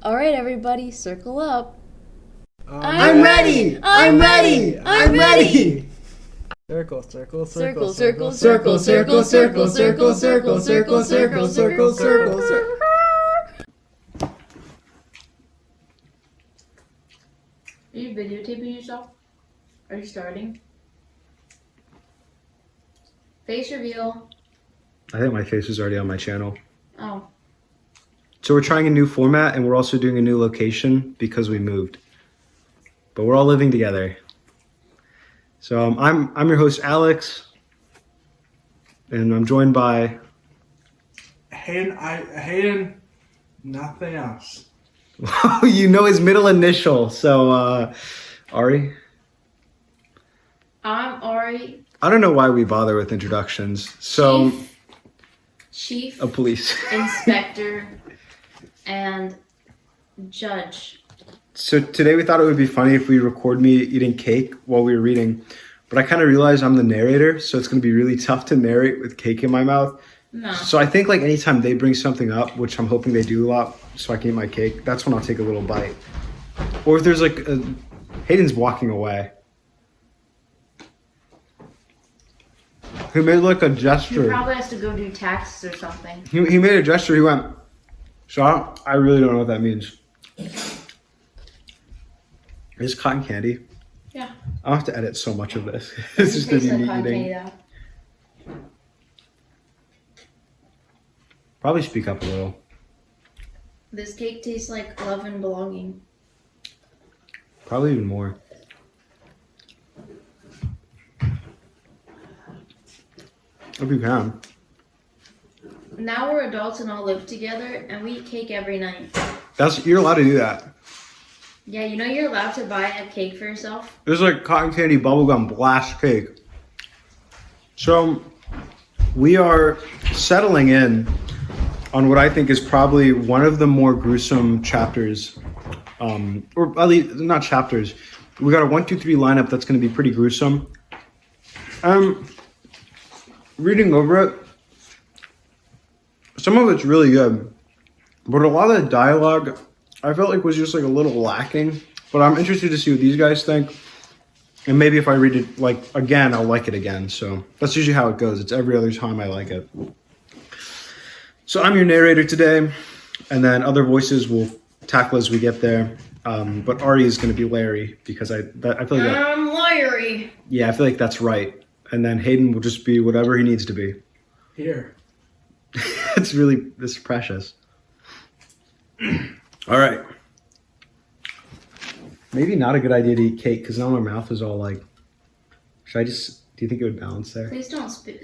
All right, everybody, circle up. I'm ready! I'm ready! I'm ready! Circle, circle, Circle, circle, circle, circle, circle, circle, circle, circle, circle, circle, circle, circle. Are you videotaping yourself? Are you starting? Face reveal. I think my face is already on my channel. Oh. So we're trying a new format and we're also doing a new location because we moved. But we're all living together. So I'm your host, Alex. And I'm joined by... Hayden, nothing else. You know his middle initial. So, Ari? I'm Ari. I don't know why we bother with introductions. So, Chief, a police. Inspector, and Judge. So today we thought it would be funny if we record me eating cake while we were reading. But I kind of realized I'm the narrator, so it's going to be really tough to narrate with cake in my mouth. No. So I think like anytime they bring something up, which I'm hoping they do a lot, so I can eat my cake, that's when I'll take a little bite. Or if there's like Hayden's walking away. He made like a gesture. He probably has to go do taxes or something. He made a gesture. He went, so I really don't know what that means. Is cotton candy? Yeah. I'll have to edit so much of this. It's just going to be me eating. Probably speak up a little. This cake tastes like love and belonging. Probably even more. If you can. Now we're adults and all live together, and we eat cake every night. You're allowed to do that. Yeah, you know you're allowed to buy a cake for yourself? There's like cotton candy bubblegum blast cake. So we are settling in on what I think is probably one of the more gruesome chapters, or at least not chapters. We got a 1, 2, 3 lineup that's going to be pretty gruesome. Reading over it, some of it's really good, but a lot of the dialogue I felt like was just like a little lacking. But I'm interested to see what these guys think, and maybe if I read it like again, I'll like it again. So that's usually how it goes. It's every other time I like it. So I'm your narrator today, and then other voices will tackle as we get there. But Ari is going to be Larry because I feel like I'm Larry. Yeah, I feel like that's right. And then Hayden will just be whatever he needs to be. Here. It's really this precious. All right. Maybe not a good idea to eat cake because now my mouth is all like. Do you think it would balance there? Please don't spill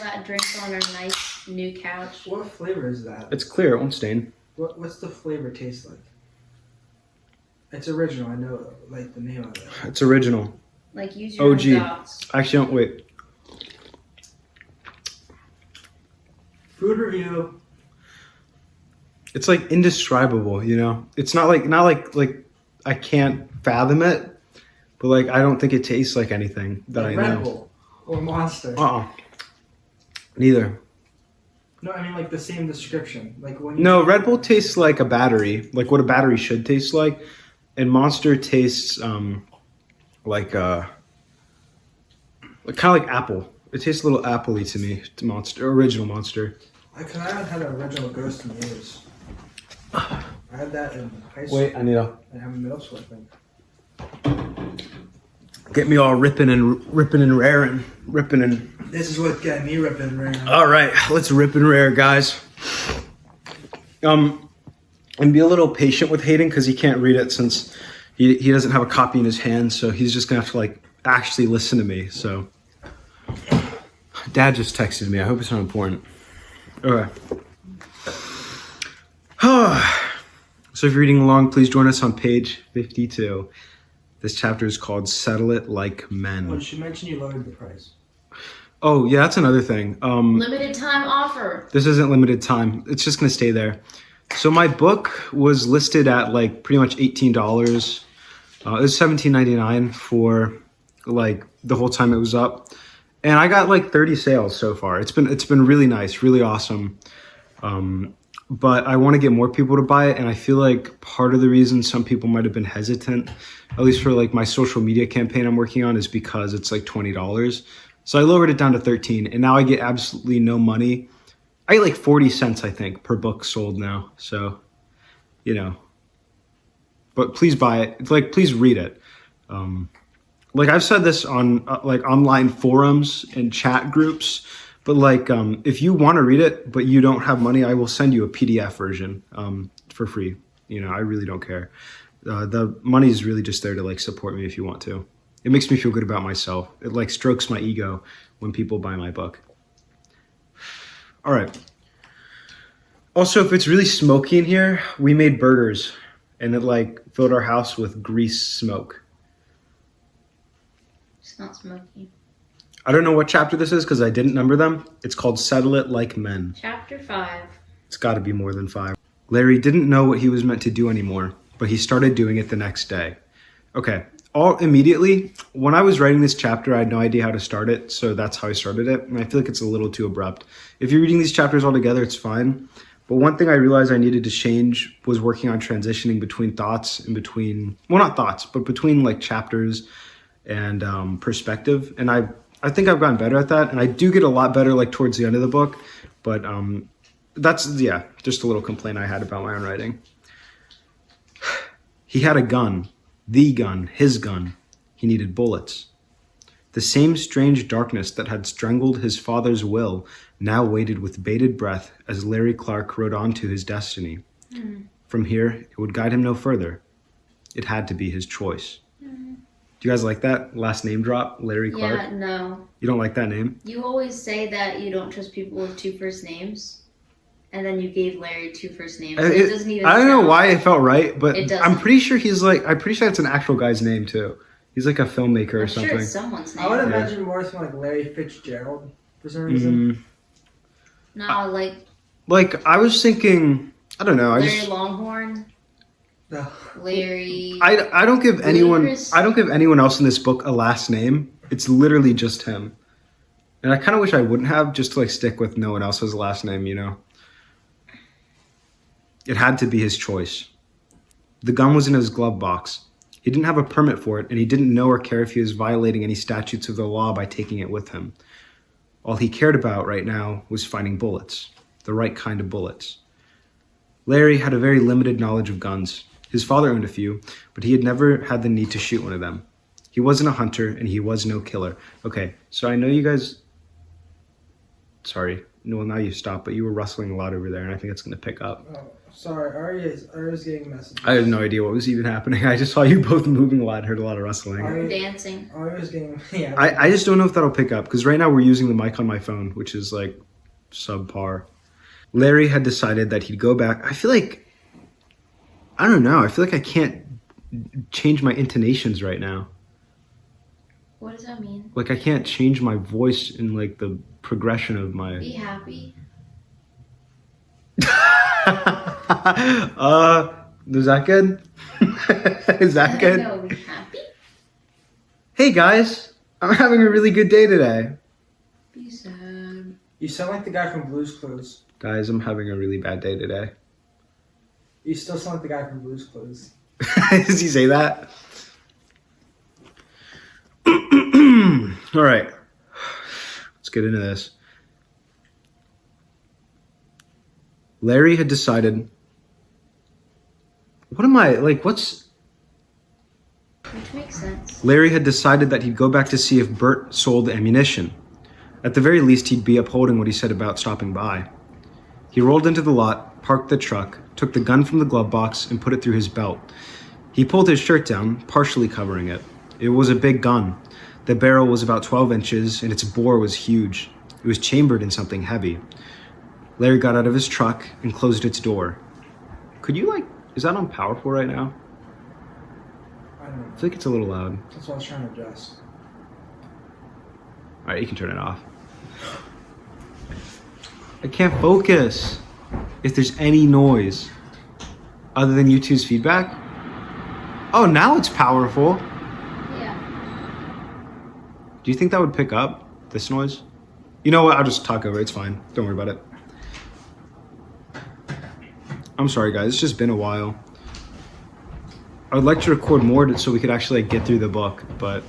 that drink on our nice new couch. What flavor is that? It's clear. It won't stain. What's the flavor taste like? It's original. I know like the name of it. It's original. Like use your OG. own dots. Actually, don't wait. Food review. It's like indescribable, you know. It's not like I can't fathom it, but like I don't think it tastes like anything that I Red know. Bull or Monster. Neither. No, I mean like the same description. Like when. No, Red Bull tastes like a battery, like what a battery should taste like, and Monster tastes like kind of like apple. It tastes a little appley to me. To Monster, original Monster. I haven't had an original Ghost in years. I had that in high school. Wait, I need a. I have in middle school, I think. Get me all ripping and raring, ripping and. This is what got me ripping right now. All right, let's rip and rare, guys. And be a little patient with Hayden because he can't read it since he doesn't have a copy in his hand, so he's just gonna have to like actually listen to me. So, Dad just texted me. I hope it's not important. Okay. So if you're reading along, please join us on page 52. This chapter is called "Settle It Like Men." Oh, you should mention you lowered the price. Oh yeah, that's another thing. Limited time offer. This isn't limited time. It's just gonna stay there. So my book was listed at like pretty much $18. It was $17.99 for like the whole time it was up, and I got like 30 sales so far. It's been really nice, really awesome. but I want to get more people to buy it. And I feel like part of the reason some people might have been hesitant, at least for like my social media campaign I'm working on, is because it's like $20. So I lowered it down to 13, and now I get absolutely no money. I get like 40 cents, I think, per book sold now. So, you know, but please buy it. It's like, please read it. Like I've said this on like online forums and chat groups, but like if you want to read it but you don't have money, I will send you a PDF version for free. You know, I really don't care. The money is really just there to like support me if you want to. It makes me feel good about myself. It like strokes my ego when people buy my book. All right. Also, if it's really smoky in here, we made burgers and it like filled our house with grease smoke. It's not smoky. I don't know what chapter this is because I didn't number them. It's called Settle It Like Men. Chapter 5. It's got to be more than 5. Larry didn't know what he was meant to do anymore, but he started doing it the next day. Okay, all immediately, when I was writing this chapter, I had no idea how to start it, so that's how I started it, and I feel like it's a little too abrupt. If you're reading these chapters all together, it's fine, but one thing I realized I needed to change was working on transitioning between thoughts and between, well, not thoughts, but between like chapters and perspective, and I think I've gotten better at that, and I do get a lot better like towards the end of the book, but that's, yeah, just a little complaint I had about my own writing. He had a gun, the gun, his gun. He needed bullets. The same strange darkness that had strangled his father's will now waited with bated breath as Larry Clark rode on to his destiny. From here, it would guide him no further. It had to be his choice. Do you guys like that last name drop, Larry Clark? Yeah, no. You don't like that name? You always say that you don't trust people with 2 first names, and then you gave Larry 2 first names. So it doesn't even I don't know sound why right. it felt right, but It doesn't. I'm pretty sure I'm pretty sure it's an actual guy's name too. He's like a filmmaker or I'm something. sure it's someone's name. I would imagine more something like Larry Fitzgerald for some reason. No, like Like I was thinking, I don't know. Larry Longhorn, No. Larry. I don't give Ludacris. anyone else in this book a last name. It's literally just him. And I kind of wish I wouldn't have, just to like stick with no one else's last name, you know. It had to be his choice. The gun was in his glove box. He didn't have a permit for it, and he didn't know or care if he was violating any statutes of the law by taking it with him. All he cared about right now was finding bullets, the right kind of bullets. Larry had a very limited knowledge of guns. His father owned a few, but he had never had the need to shoot one of them. He wasn't a hunter, and he was no killer. Okay, so I know you guys... Sorry. Well, now you stopped, but you were rustling a lot over there, and I think it's going to pick up. Oh, sorry. Ari is getting messages. I had no idea what was even happening. I just saw you both moving a lot and heard a lot of rustling. Ari- Dancing. Ari is getting... Yeah. I just don't know if that'll pick up, because right now we're using the mic on my phone, which is like subpar. Larry had decided that he'd go back. I feel like... I don't know. I feel like I can't change my intonations right now. What does that mean? Like I can't change my voice in like the progression of my... Be happy. Is that good? Is that good? No, be happy. Hey guys, I'm having a really good day today. Be sad. You sound like the guy from Blue's Clues. Guys, I'm having a really bad day today. You still sound like the guy from Blue's Clues. Does he say that? All right, let's get into this. Larry had decided... What am I, like, what's... Which makes sense. Larry had decided that he'd go back to see if Bert sold ammunition. At the very least, he'd be upholding what he said about stopping by. He rolled into the lot, parked the truck, took the gun from the glove box, and put it through his belt. He pulled his shirt down, partially covering it. It was a big gun. The barrel was about 12 inches, and its bore was huge. It was chambered in something heavy. Larry got out of his truck and closed its door. Could you, like, is that on powerful right now? I don't know. I feel like it's a little loud. That's what I was trying to adjust. All right, you can turn it off. I can't focus if there's any noise other than YouTube's feedback. Oh, now it's powerful. Yeah. Do you think that would pick up this noise? You know what? I'll just talk over it. It's fine. Don't worry about it. I'm sorry, guys. It's just been a while. I would like to record more so we could actually get through the book, but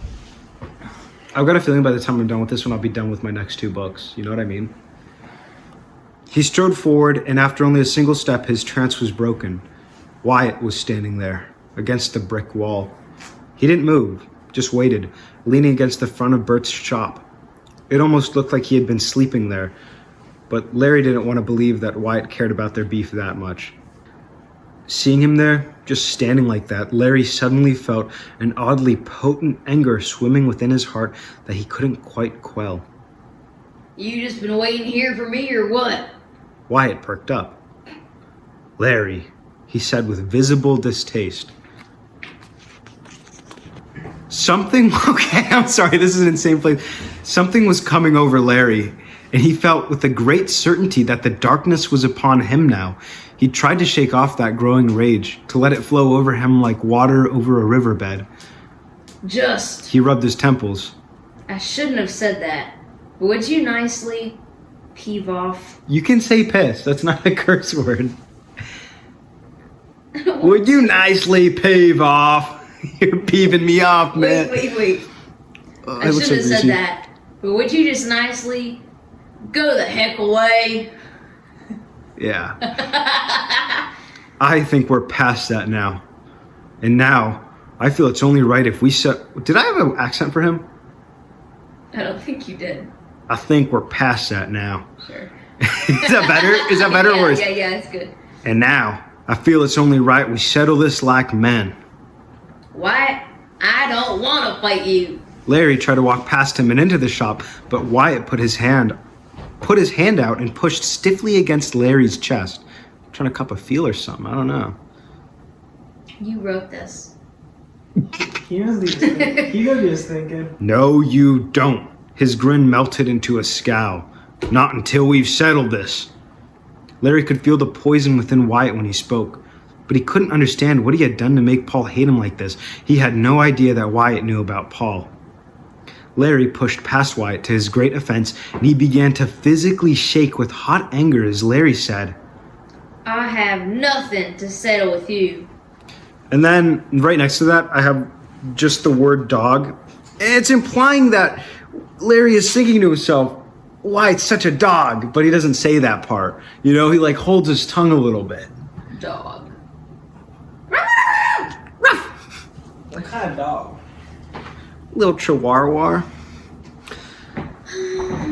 I've got a feeling by the time I'm done with this one, I'll be done with my next 2 books. You know what I mean? He strode forward, and after only a single step, his trance was broken. Wyatt was standing there, against the brick wall. He didn't move, just waited, leaning against the front of Bert's shop. It almost looked like he had been sleeping there, but Larry didn't want to believe that Wyatt cared about their beef that much. Seeing him there, just standing like that, Larry suddenly felt an oddly potent anger swimming within his heart that he couldn't quite quell. You just been waiting here for me or what? Wyatt perked up. Larry, he said with visible distaste. Something, okay, I'm sorry, this is an insane place. Something was coming over Larry, and he felt with a great certainty that the darkness was upon him now. He tried to shake off that growing rage, to let it flow over him like water over a riverbed. He rubbed his temples. I shouldn't have said that. Would you nicely peeve off? You can say piss, that's not a curse word. Would you nicely peeve off? You're peeving me off, man. Wait. I shouldn't have said that. But would you just nicely go the heck away? Yeah. I think we're past that now. And now, I feel it's only right if we set... Did I have an accent for him? I don't think you did. I think we're past that now. Sure. Is that better? Is that better or worse? Yeah, it's good. And now, I feel it's only right we settle this like men. Wyatt, I don't want to fight you. Larry tried to walk past him and into the shop, but Wyatt put his hand out and pushed stiffly against Larry's chest. Trying to cup a feel or something, I don't know. You wrote this. He knows what he was thinking. No, you don't. His grin melted into a scowl. Not until we've settled this. Larry could feel the poison within Wyatt when he spoke, but he couldn't understand what he had done to make Paul hate him like this. He had no idea that Wyatt knew about Paul. Larry pushed past Wyatt to his great offense, and he began to physically shake with hot anger as Larry said, I have nothing to settle with you. And then right next to that, I have just the word dog. It's implying that Larry is thinking to himself, Wyatt's such a dog, but he doesn't say that part. You know, he like holds his tongue a little bit. Dog. What kind of dog? Little chihuahua.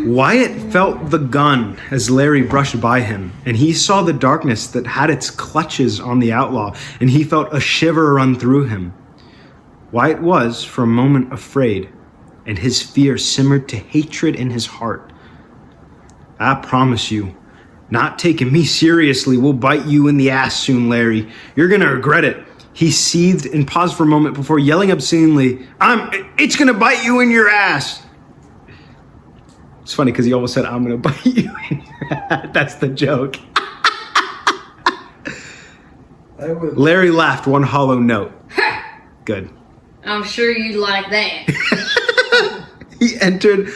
Wyatt felt the gun as Larry brushed by him, and he saw the darkness that had its clutches on the outlaw, and he felt a shiver run through him. Wyatt was, for a moment, afraid, and his fear simmered to hatred in his heart. I promise you, not taking me seriously will bite you in the ass soon, Larry. You're gonna regret it. He seethed and paused for a moment before yelling obscenely, it's gonna bite you in your ass. It's funny because he almost said, I'm gonna bite you in your ass. That's the joke. Larry laughed one hollow note. Good. I'm sure you'd like that. He entered.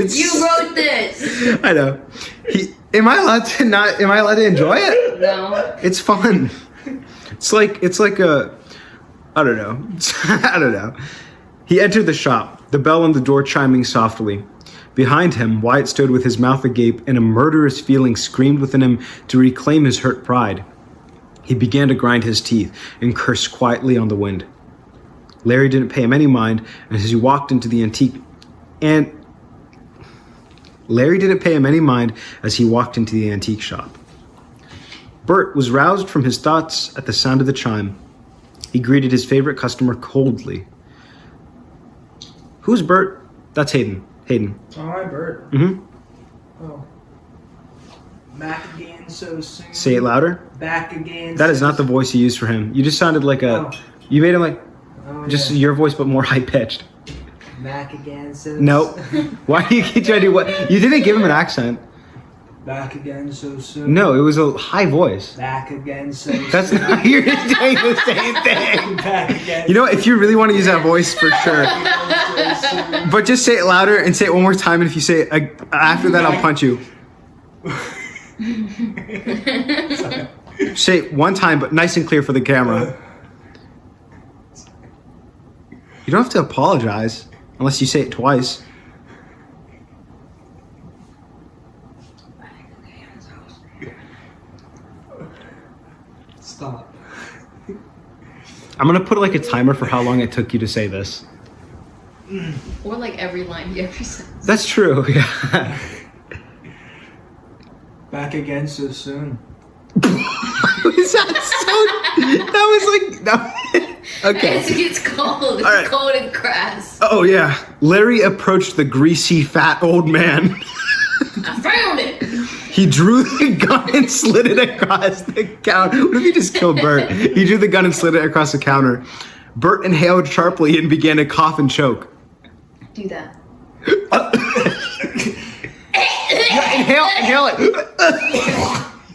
You wrote this. I know. Am I allowed to enjoy it? No. It's fun. It's like a, I don't know. I don't know. He entered the shop, the bell on the door chiming softly. Behind him, Wyatt stood with his mouth agape, and a murderous feeling screamed within him to reclaim his hurt pride. He began to grind his teeth and curse quietly on the wind. Larry didn't pay him any mind as he walked into the antique shop. Bert was roused from his thoughts at the sound of the chime. He greeted his favorite customer coldly. Who's Bert? That's Hayden. Hayden. Oh, hi, Bert. Mm-hmm. Oh. Back again so soon. Say it louder. Back again. That is not the voice you used for him. You just sounded like a... Oh. You made him like... yeah. Your voice, but more high-pitched. Back again so Nope. Why do you keep trying to do what? You didn't give him an accent. Back again so soon. No, it was a high voice. Back again so That's soon. not, you're just doing the same thing. Back again. You know what? If you really want to use that voice, for sure. But just say it louder and say it one more time. And if you say it after that, I'll punch you. Say it one time, but nice and clear for the camera. You don't have to apologize unless you say it twice. Stop. I'm gonna put like a timer for how long it took you to say this. Or like every line you ever said. That's true, yeah. Back again so soon. Is that was like, no. Okay. It's cold. It's All right. cold and crass. Oh yeah. Larry approached the greasy, fat old man. I found it. He drew the gun and slid it across the counter. What if he just killed Bert? He drew the gun and slid it across the counter. Bert inhaled sharply and began to cough and choke. Do that. Inhale it.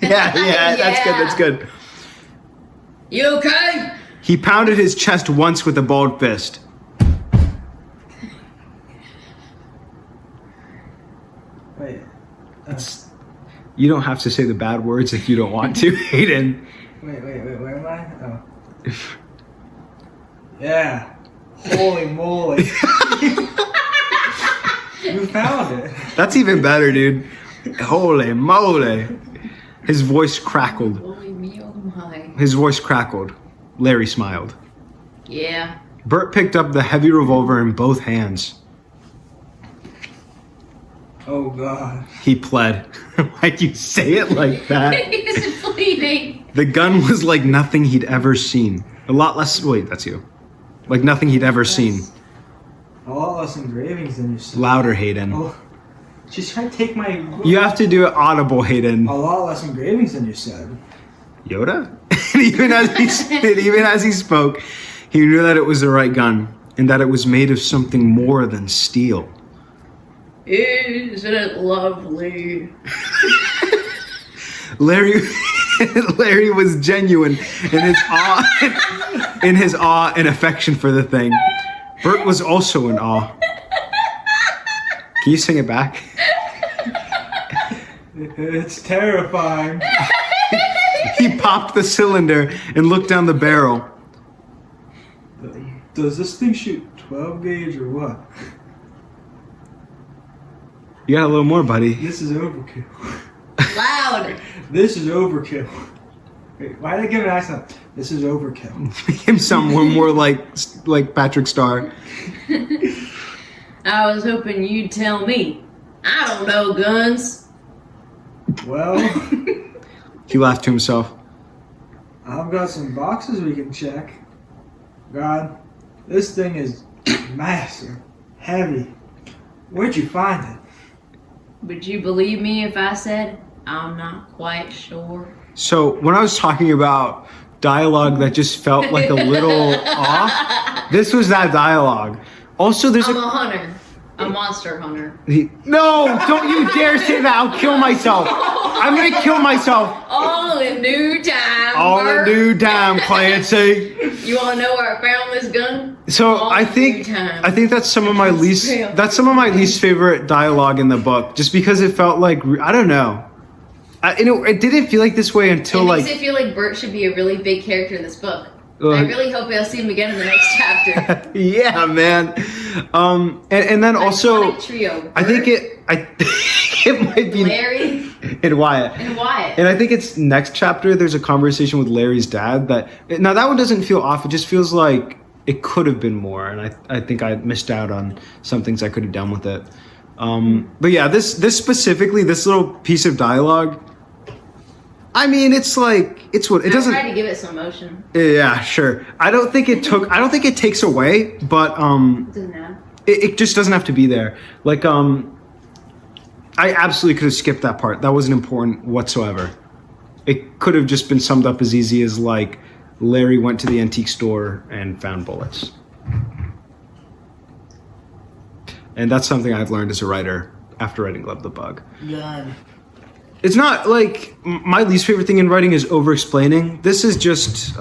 Yeah, that's good. You okay? He pounded his chest once with a balled fist. Wait. You don't have to say the bad words if you don't want to, Hayden. Wait, where am I? Oh. Yeah. Holy moly. You found it. That's even better, dude. Holy moly. His voice crackled. Holy me, oh my. His voice crackled. Larry smiled. Yeah. Bert picked up the heavy revolver in both hands. Oh God. He pled. Why'd you say it like that? He's bleeding. The gun was like nothing he'd ever seen. A lot less. Wait, that's you. Like nothing he'd ever seen. A lot less engravings than you said. Louder, Hayden. Oh. She's trying to take my. You have to do it audible, Hayden. A lot less engravings than you said. Yoda? And even as he spoke, he knew that it was the right gun and that it was made of something more than steel. Isn't it lovely? Larry was genuine in his awe and affection for the thing. Bert was also in awe. Can you sing it back? It's terrifying. He popped the cylinder and looked down the barrel. Does this thing shoot 12 gauge or what? You got a little more, buddy. This is overkill. Loud. This is overkill. Wait, why did I give an accent? This is overkill. Make him sound more like Patrick Starr. I was hoping you'd tell me. I don't know guns. Well, He laughed to himself. I've got some boxes we can check. God, this thing is massive, heavy. Where'd you find it? Would you believe me if I said I'm not quite sure? So when I was talking about dialogue that just felt like a little off, this was that dialogue. Also, there's I'm a hunter. A monster hunter. No, don't you dare say that. I'll kill myself. I'm going to kill myself. All in due time. All in Bert. due time, Clancy. You want to know where I found this gun? So All I in think due time. that's some of my least favorite dialogue in the book, just because it felt like, I don't know. It didn't feel like this way until It like. makes it feel like Bert should be a really big character in this book. Uh, I really hope I'll see him again in the next chapter. Yeah, man. And then also, Iconic trio. I think Bert, it might be Larry and Wyatt. and Wyatt. And I think it's next chapter. There's a conversation with Larry's dad now that one doesn't feel off. It just feels like it could have been more. And I think I missed out on some things I could have done with it. But yeah, this specifically, this little piece of dialogue. I mean, it's what it doesn't. I tried to give it some emotion. Yeah, sure. I don't think it takes away, but It doesn't have. it just doesn't have to be there. Like I absolutely could have skipped that part. That wasn't important whatsoever. It could have just been summed up as easy as like Larry went to the antique store and found bullets. And that's something I've learned as a writer after writing Glub the Bug. God. It's not like my least favorite thing in writing is over-explaining. This is just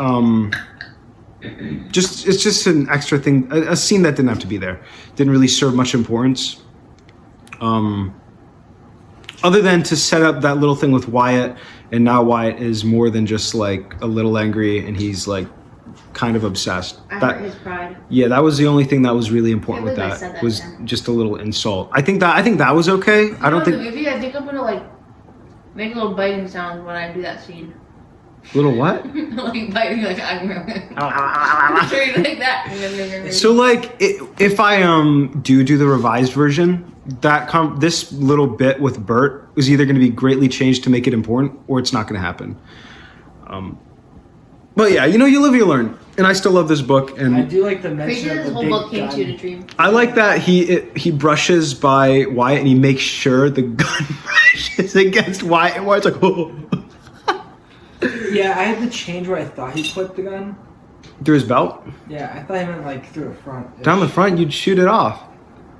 it's just an extra thing, a scene that didn't have to be there. Didn't really serve much importance. other than to set up that little thing with Wyatt, and now Wyatt is more than just like a little angry, and he's like kind of obsessed. I hurt his pride. Yeah, that was the only thing that was really important with I said that that was then. just a little insult. I think that was okay. I don't think The movie, I think I'm gonna like make a little biting sound when I do that scene. little what? Like biting, like I'm sure you like that. So like if I do the revised version, this little bit with Bert is either going to be greatly changed to make it important, or it's not going to happen. But yeah, you live, you learn, and I still love this book. And I do like the Crazy mention that of this the whole big book came gun. to you in a dream. I like that he brushes by Wyatt and he makes sure the gun brushes against Wyatt, and Wyatt's like, oh. Yeah, I had to change where I thought he put the gun. Through his belt, Yeah, I thought he meant like through the front. down the front, you'd shoot it off.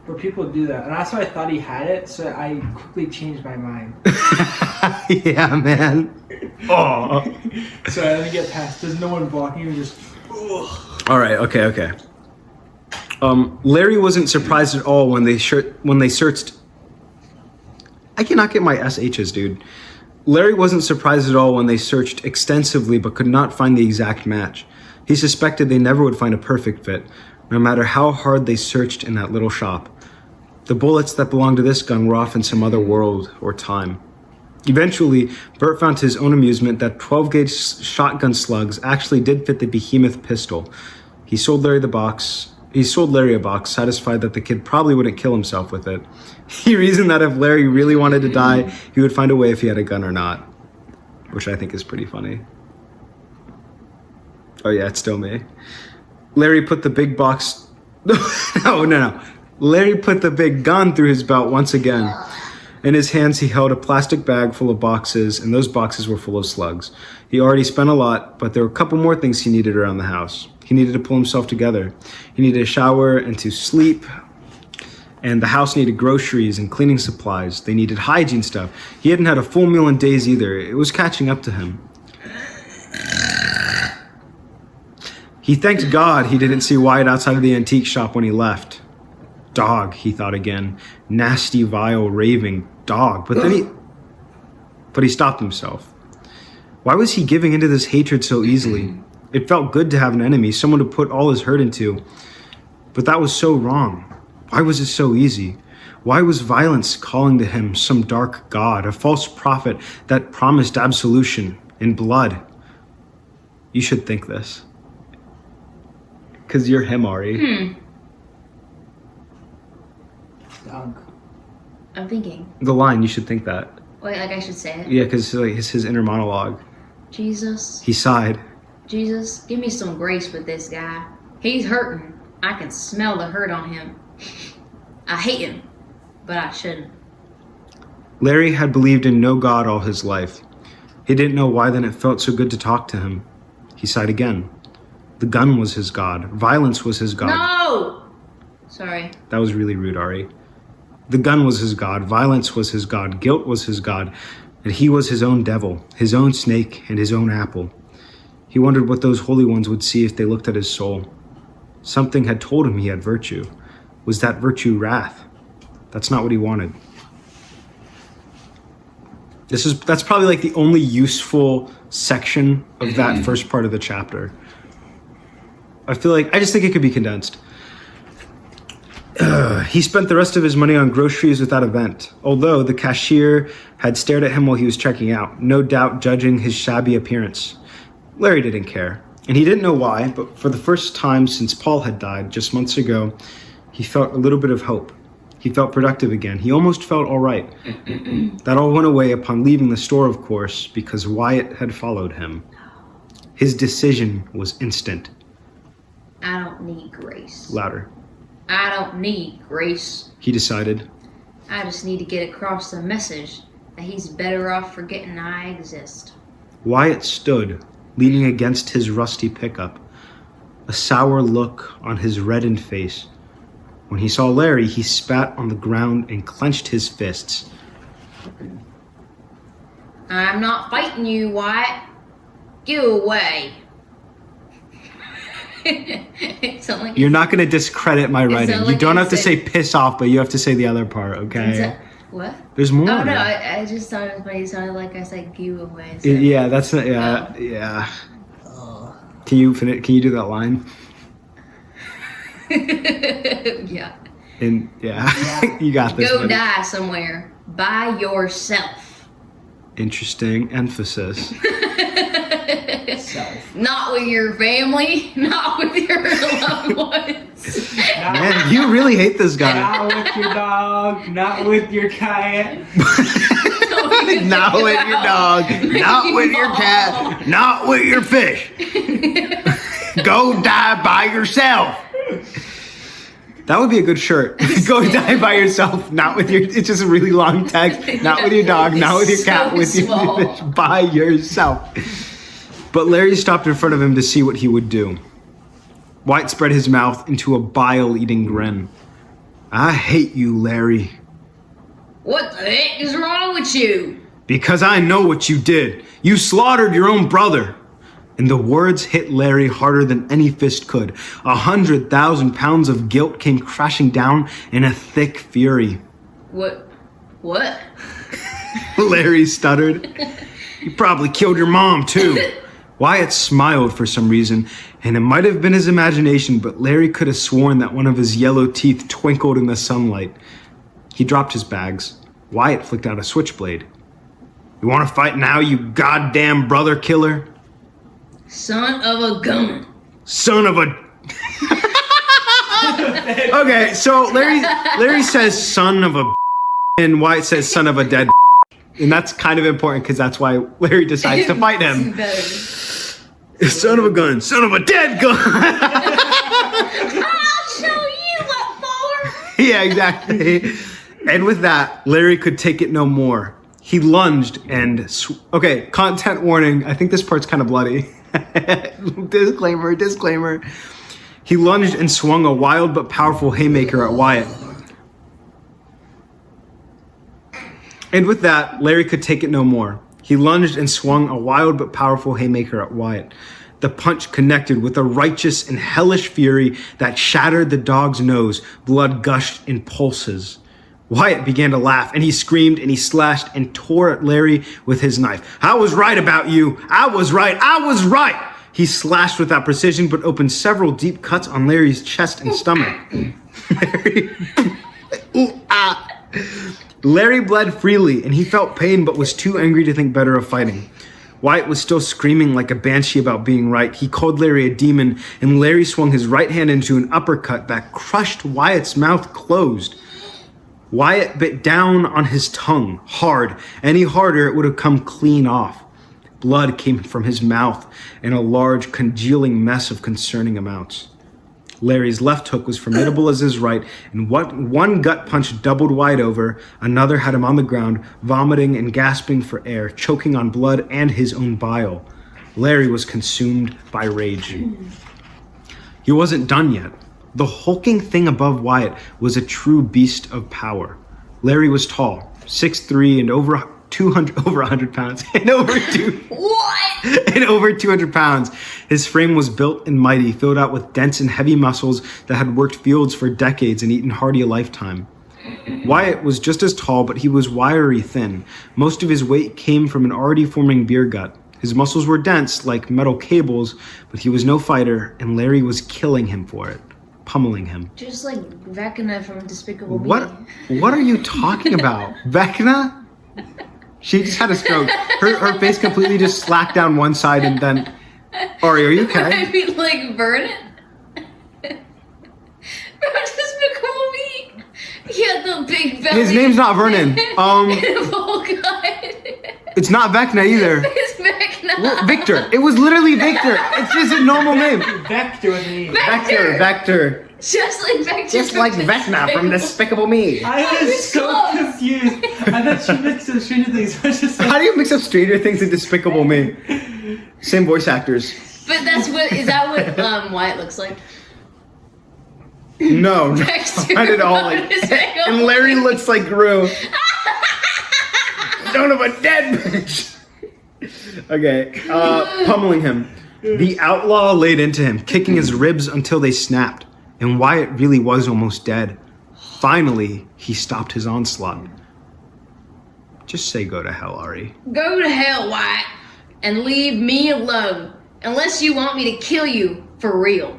But people do that, and that's why I thought he had it. So I quickly changed my mind. Yeah, man. Oh. So I didn't get past. There's no one blocking. Just. All right. Okay. Larry wasn't surprised at all when they searched. I cannot get my SHs, dude. Larry wasn't surprised at all when they searched extensively but could not find the exact match. He suspected they never would find a perfect fit, no matter how hard they searched in that little shop. The bullets that belonged to this gun were off in some other world or time. Eventually, Bert found to his own amusement that 12-gauge shotgun slugs actually did fit the behemoth pistol. He sold Larry a box, satisfied that the kid probably wouldn't kill himself with it. He reasoned that if Larry really wanted to die, he would find a way if he had a gun or not. Which I think is pretty funny. Oh yeah, it's still me. Larry put the big box... No. Larry put the big gun through his belt once again. In his hands, he held a plastic bag full of boxes, and those boxes were full of slugs. He already spent a lot, but there were a couple more things he needed around the house. He needed to pull himself together. He needed a shower and to sleep, and the house needed groceries and cleaning supplies. They needed hygiene stuff. He hadn't had a full meal in days either. It was catching up to him. He thanked God he didn't see Wyatt outside of the antique shop when he left. Dog, he thought again. Nasty, vile, raving dog. But he stopped himself. Why was he giving into this hatred so easily? It felt good to have an enemy, someone to put all his hurt into. But that was so wrong. Why was it so easy? Why was violence calling to him some dark god, a false prophet that promised absolution in blood? You should think this. Because you're him, Ari. Dunk. I'm thinking. The line, you should think that. Wait, like I should say it. Yeah, because it's his inner monologue. Jesus, He sighed. Jesus, give me some grace with this guy. He's hurting. I can smell the hurt on him. I hate him, but I shouldn't. Larry had believed in no God all his life. He didn't know why then it felt so good to talk to him. He sighed again. The gun was his God. Violence was his God. No! Sorry. That was really rude, Ari. The gun was his God. Violence was his God. Guilt was his God. And he was his own devil, his own snake, and his own apple. He wondered what those holy ones would see if they looked at his soul. Something had told him he had virtue. Was that virtue wrath? That's not what he wanted. That's probably like the only useful section of that first part of the chapter. I just think it could be condensed. He spent the rest of his money on groceries without a vent, although the cashier had stared at him while he was checking out, no doubt judging his shabby appearance. Larry didn't care, and he didn't know why, but for the first time since Paul had died just months ago, he felt a little bit of hope. He felt productive again. He almost felt all right. That all went away upon leaving the store, of course, because Wyatt had followed him. His decision was instant. I don't need grace. Louder. I don't need grace. He decided. I just need to get across the message that he's better off forgetting I exist. Wyatt stood, leaning against his rusty pickup, a sour look on his reddened face. When he saw Larry, he spat on the ground and clenched his fists. I'm not fighting you, Wyatt. Go away. You're not going to discredit my writing. sounded You like don't you have to said- say piss off, but you have to say the other part, okay? What? There's more. Oh no, I just thought it was funny. It sounded like I said giveaway. So. Yeah, that's not. Yeah. Can you finish? Can you do that line? Yeah. And yeah, you got this. Go buddy. die somewhere by yourself. Interesting emphasis. Self. Not with your family, not with your loved ones. Man, you really hate this guy. Not with your dog, not with your cat. Not with your dog, not with your cat, not with your fish. Go die by yourself. That would be a good shirt. Go die by yourself, not with your. It's just a really long text. Not with your dog, not with your cat, with your fish. By yourself. But Larry stopped in front of him to see what he would do. White spread his mouth into a bile-eating grin. I hate you, Larry. What the heck is wrong with you? Because I know what you did. You slaughtered your own brother. And the words hit Larry harder than any fist could. 100,000 pounds of guilt came crashing down in a thick fury. What? Larry stuttered. You probably killed your mom, too. Wyatt smiled for some reason, and it might have been his imagination, but Larry could have sworn that one of his yellow teeth twinkled in the sunlight. He dropped his bags. Wyatt flicked out a switchblade. You want to fight now, you goddamn brother killer? Son of a gun. Son of a... Okay, so Larry says son of a... and Wyatt says son of a dead... And that's kind of important because that's why Larry decides to fight him. Son of a gun, son of a dead gun. I'll show you what for. Yeah, exactly. And with that, Larry could take it no more. He lunged and... okay, content warning. I think this part's kind of bloody. Disclaimer. He lunged and swung a wild but powerful haymaker at Wyatt. And with that, Larry could take it no more. He lunged and swung a wild but powerful haymaker at Wyatt. The punch connected with a righteous and hellish fury that shattered the dog's nose. Blood gushed in pulses. Wyatt began to laugh, and he screamed, and he slashed and tore at Larry with his knife. I was right about you. I was right. He slashed without precision, but opened several deep cuts on Larry's chest and stomach. Larry bled freely, and he felt pain, but was too angry to think better of fighting. Wyatt was still screaming like a banshee about being right. He called Larry a demon, and Larry swung his right hand into an uppercut that crushed Wyatt's mouth closed. Wyatt bit down on his tongue, hard. Any harder, it would have come clean off. Blood came from his mouth in a large, congealing mess of concerning amounts. Larry's left hook was formidable as his right, and one gut punch doubled Wyatt over, another had him on the ground, vomiting and gasping for air, choking on blood and his own bile. Larry was consumed by rage. He wasn't done yet. The hulking thing above Wyatt was a true beast of power. Larry was tall, 6'3", and over 100 pounds, and over 200 pounds. His frame was built and mighty, filled out with dense and heavy muscles that had worked fields for decades and eaten hearty a lifetime. Wyatt was just as tall, but he was wiry thin. Most of his weight came from an already forming beer gut. His muscles were dense, like metal cables, but he was no fighter, and Larry was killing him for it, pummeling him. Just like Vecna from Despicable Me. What are you talking about? Vecna? She just had a stroke. Her face completely just slacked down one side and then... Ori, are you okay? I mean, like, Vernon? From Despicable Me. He had the big belly. His name's not Vernon. It's not Vecna either. It's Vecna. Well, Victor. It was literally Victor. It's just a normal name. Vector with me. Vector. Just like Vector. Just like Vecna from Despicable Me. I was so confused. I thought she mixed up Stranger Things. I was just like, How do you mix up Stranger Things and Despicable Me? Same voice actors. But is that what Wyatt looks like? No, Dexter not at all. from Despicable And Larry looks like Gru. Son of a dead bitch. Okay, pummeling him. The outlaw laid into him, kicking his ribs until they snapped. And Wyatt really was almost dead. Finally, he stopped his onslaught. Just say go to hell, Ari. Go to hell, Wyatt, and leave me alone. Unless you want me to kill you for real.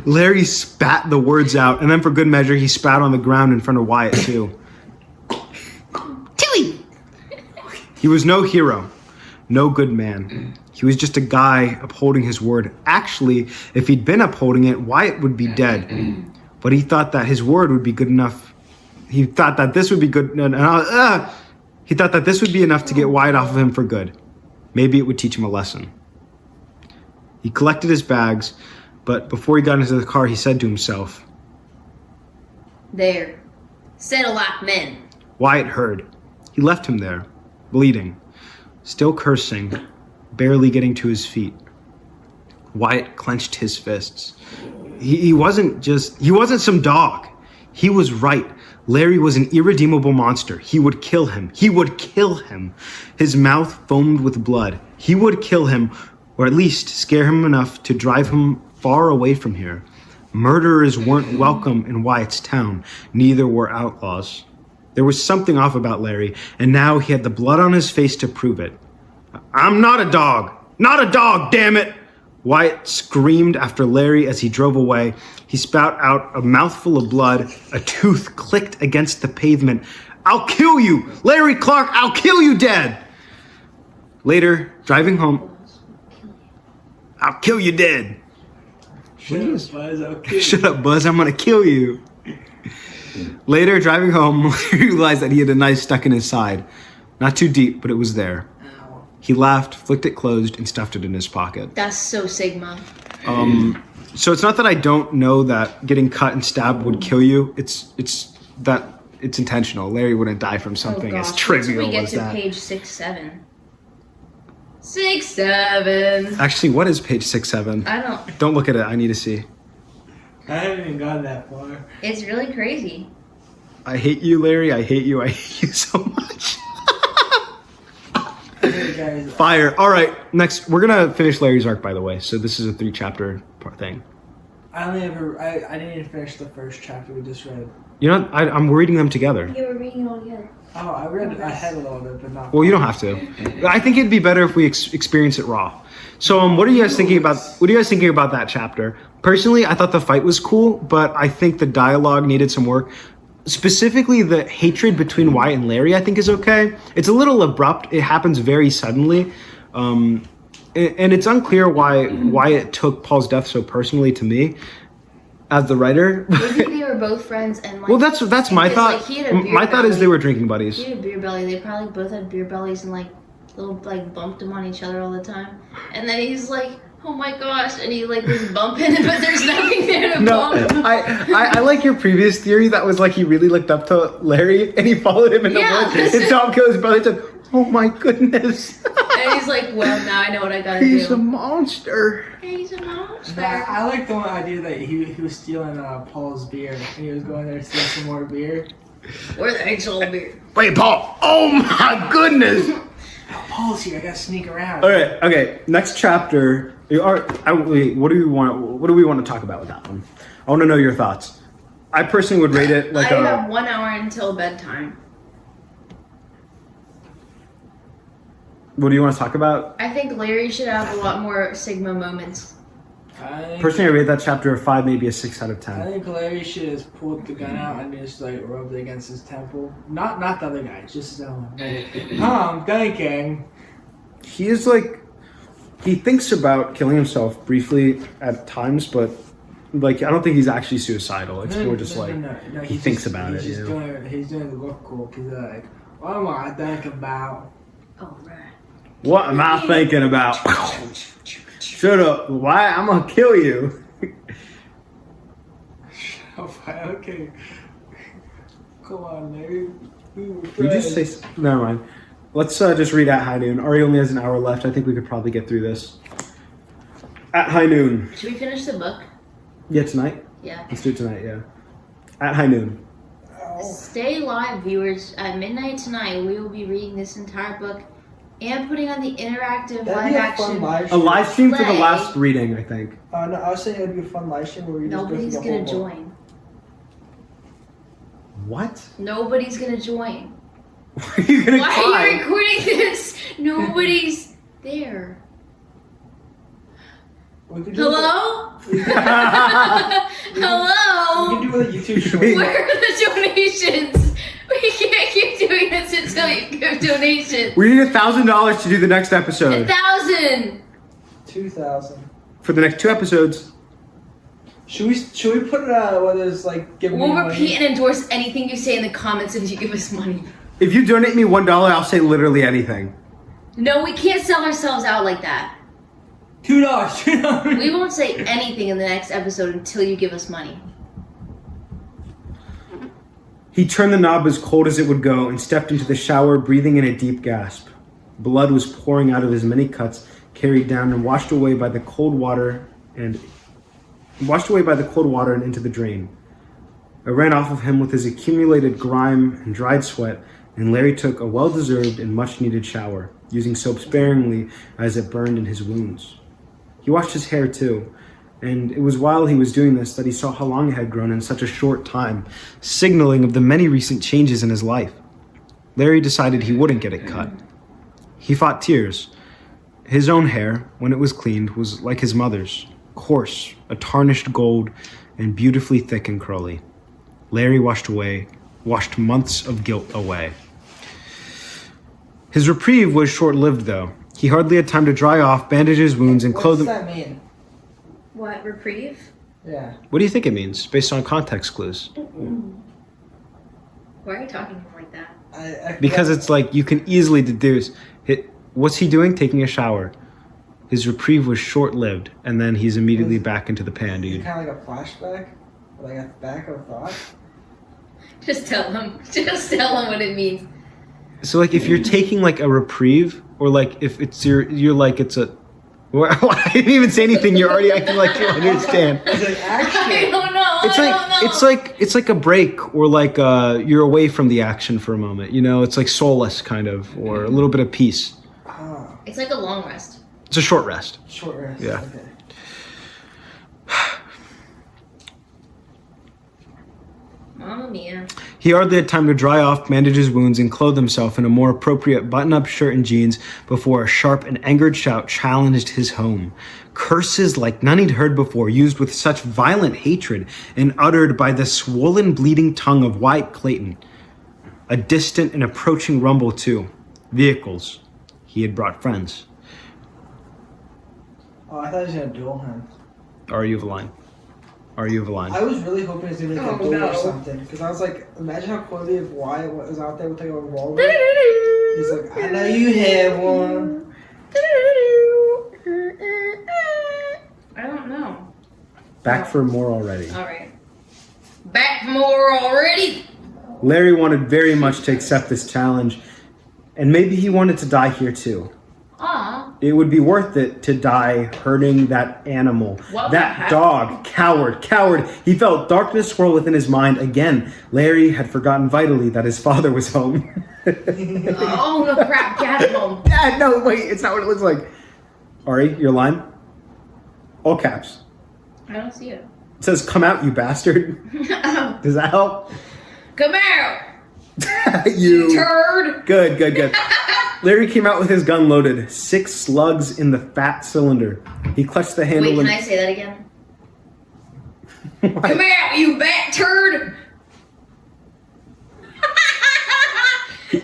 Larry spat the words out, and then for good measure, he spat on the ground in front of Wyatt, too. Tilly! He was no hero, no good man. He was just a guy upholding his word. Actually, if he'd been upholding it, Wyatt would be dead. But he thought that his word would be good enough. He thought that this would be good. He thought that this would be enough to get Wyatt off of him for good. Maybe it would teach him a lesson. He collected his bags, but before he got into the car, he said to himself, There. Settle like men. Wyatt heard. He left him there, bleeding, still cursing, barely getting to his feet. Wyatt clenched his fists. He wasn't some dog. He was right. Larry was an irredeemable monster. He would kill him. He would kill him. His mouth foamed with blood. He would kill him, or at least scare him enough to drive him far away from here. Murderers weren't welcome in Wyatt's town. Neither were outlaws. There was something off about Larry, and now he had the blood on his face to prove it. I'm not a dog. Not a dog, damn it! Wyatt screamed after Larry as he drove away. He spat out a mouthful of blood. A tooth clicked against the pavement. I'll kill you! Larry Clark, I'll kill you dead! Later, driving home... I'll kill you dead. Shut up, Buzz. I'll kill you. Shut up, Buzz. I'm gonna kill you. Later, driving home, Larry realized that he had a knife stuck in his side. Not too deep, but it was there. He laughed, flicked it closed, and stuffed it in his pocket. That's so Sigma. So it's not that I don't know that getting cut and stabbed would kill you. It's that it's intentional. Larry wouldn't die from something as trivial we get as to that. page 6-7. 6-7. Actually, what is page 6-7? I Don't look at it. I need to see. I haven't even gone that far. It's really crazy. I hate you, Larry. I hate you. I hate you so much. Hey, guys. Fire. All right. Next, we're gonna finish Larry's arc, by the way. So this is a 3-chapter thing. I didn't even finish the first chapter we just read. You know, I'm reading them together. You were reading it all together. Oh, I read ahead a little bit, but not. Well, you don't have to. I think it'd be better if we experience it raw. So, what are you guys thinking about? What are you guys thinking about that chapter? Personally, I thought the fight was cool, but I think the dialogue needed some work. Specifically, the hatred between Wyatt and Larry, I think, is okay. It's a little abrupt. It happens very suddenly, and it's unclear why Wyatt took Paul's death so personally to me, as the writer. Maybe they were both friends and like. Well, that's my thought. Like, he had a beer My thought is belly. they were drinking buddies. He had a beer belly. They probably both had beer bellies and like bumped them on each other all the time. And then he's like, "Oh my gosh!" And he like was bumping, but there's nothing there to No, bump. I like your previous theory that was like he really looked up to Larry and he followed him in the Yeah, woods. this And is- Tom killed his brother and said, "Oh my goodness." And he's like, "Well, now I know what I gotta He's do." a monster. He's a monster. I like the one idea that he was stealing Paul's beer and he was going there to steal some more beer. Or the actual beer. Wait, Paul. Oh my goodness. Oh, Paul's here. I gotta sneak around. All right. Okay. Next chapter. Wait, what do we want to talk about with that one? I want to know your thoughts. I personally would rate it like I have 1 hour until bedtime. What do you want to talk about? I think Larry should have a lot more Sigma moments. Personally, I rate that chapter a 5, maybe a 6 out of I 10. think Larry should have pulled the gun out and just like rubbed it against his temple. Not the other guy, just his own. I'm thinking. He is like, he thinks about killing himself briefly at times, but like I don't think he's actually suicidal. It's more just No, he thinks about it. He's You just know? he's doing the look cool. He's like, what am I thinking about? Oh, right. What am I thinking about? Shut up! Why? I'm gonna kill you. Okay. Come on, Larry. You just say. Never mind. Let's just read At High Noon. Ari only has an hour left. I think we could probably get through this. At High Noon. Should we finish the book? Yeah, tonight. Yeah. Let's do it tonight. Yeah. At High Noon. Stay live, viewers. At midnight tonight, we will be reading this entire book and putting on the interactive live action. A live stream for the Play. last reading, I think. No, I was saying it would be a fun live stream where we just Nobody's go through the gonna whole book. join. What? Nobody's gonna join. Why are you gonna Why cry? are you recording this? Nobody's there. We could do Hello? We could Hello? do a YouTube short. Where are the donations? We can't keep doing this until you give donations. We need $1,000 to do the next episode. 1,000. 2,000. For the next 2 episodes. Should we put it whether it's like give me We'll money? repeat and endorse anything you say in the comments if you give us money. If you donate me $1, I'll say literally anything. No, we can't sell ourselves out like that. $2. We won't say anything in the next episode until you give us money. He turned the knob as cold as it would go and stepped into the shower, breathing in a deep gasp. Blood was pouring out of his many cuts, carried down and washed away by the cold water and into the drain. It ran off of him with his accumulated grime and dried sweat, and Larry took a well-deserved and much-needed shower, using soap sparingly as it burned in his wounds. He washed his hair too, and it was while he was doing this that he saw how long it had grown in such a short time, signaling of the many recent changes in his life. Larry decided he wouldn't get it cut. He fought tears. His own hair, when it was cleaned, was like his mother's, coarse, a tarnished gold, and beautifully thick and curly. Larry washed months of guilt away. His reprieve was short-lived, though. He hardly had time to dry off, bandage his wounds, and clothe What's them. that mean? What, reprieve? Yeah. What do you think it means, based on context clues? Why are you talking to him like that? Because it's like you can easily deduce. What's he doing? Taking a shower. His reprieve was short-lived, and then he's immediately back into the pan, dude. Kind of like a flashback, like a back of thought. Just tell him. Just tell him what it means. So, like, if you're taking like a reprieve, or like if it's you're like it's a. Well, I didn't even say anything. You're already acting like you understand. It's like I action. don't know. It's it's like a break, or like you're away from the action for a moment. You know, it's like solace kind of, or a little bit of peace. Oh, It's like a long rest. It's a short rest. short rest. Yeah. Okay. Mamma mia. He hardly had time to dry off, bandage his wounds, and clothe himself in a more appropriate button-up shirt and jeans before a sharp and angered shout challenged his home. Curses like none he'd heard before, used with such violent hatred and uttered by the swollen, bleeding tongue of Wyatt Clayton. A distant and approaching rumble, too. Vehicles. He had brought friends. Oh, I thought he was gonna duel him. Are you of a line? Are you of a line? I was really hoping he was gonna make Oh, a duel no. or something, because I was like, imagine how cool it'd be if Wyatt was out there with like a revolver. He's like, I know you have one. I don't know. Back for more already. All right. Back for more already. Larry wanted very much to accept this challenge, and maybe he wanted to die here too. Aw. It would be worth it to die hurting that animal. What that the heck? dog. Coward. He felt darkness swirl within his mind again. Larry had forgotten vitally that his father was home. Oh, no crap. Get him. Dad, no, wait, it's not what it looks like. Ari, your line? All caps. I don't see it. It says, "Come out, you bastard." Does that help? Come out, You. turd. Good. Larry came out with his gun loaded, 6 slugs in the fat cylinder. He clutched the handle. Wait, can I say that again? Come out, you bat turd.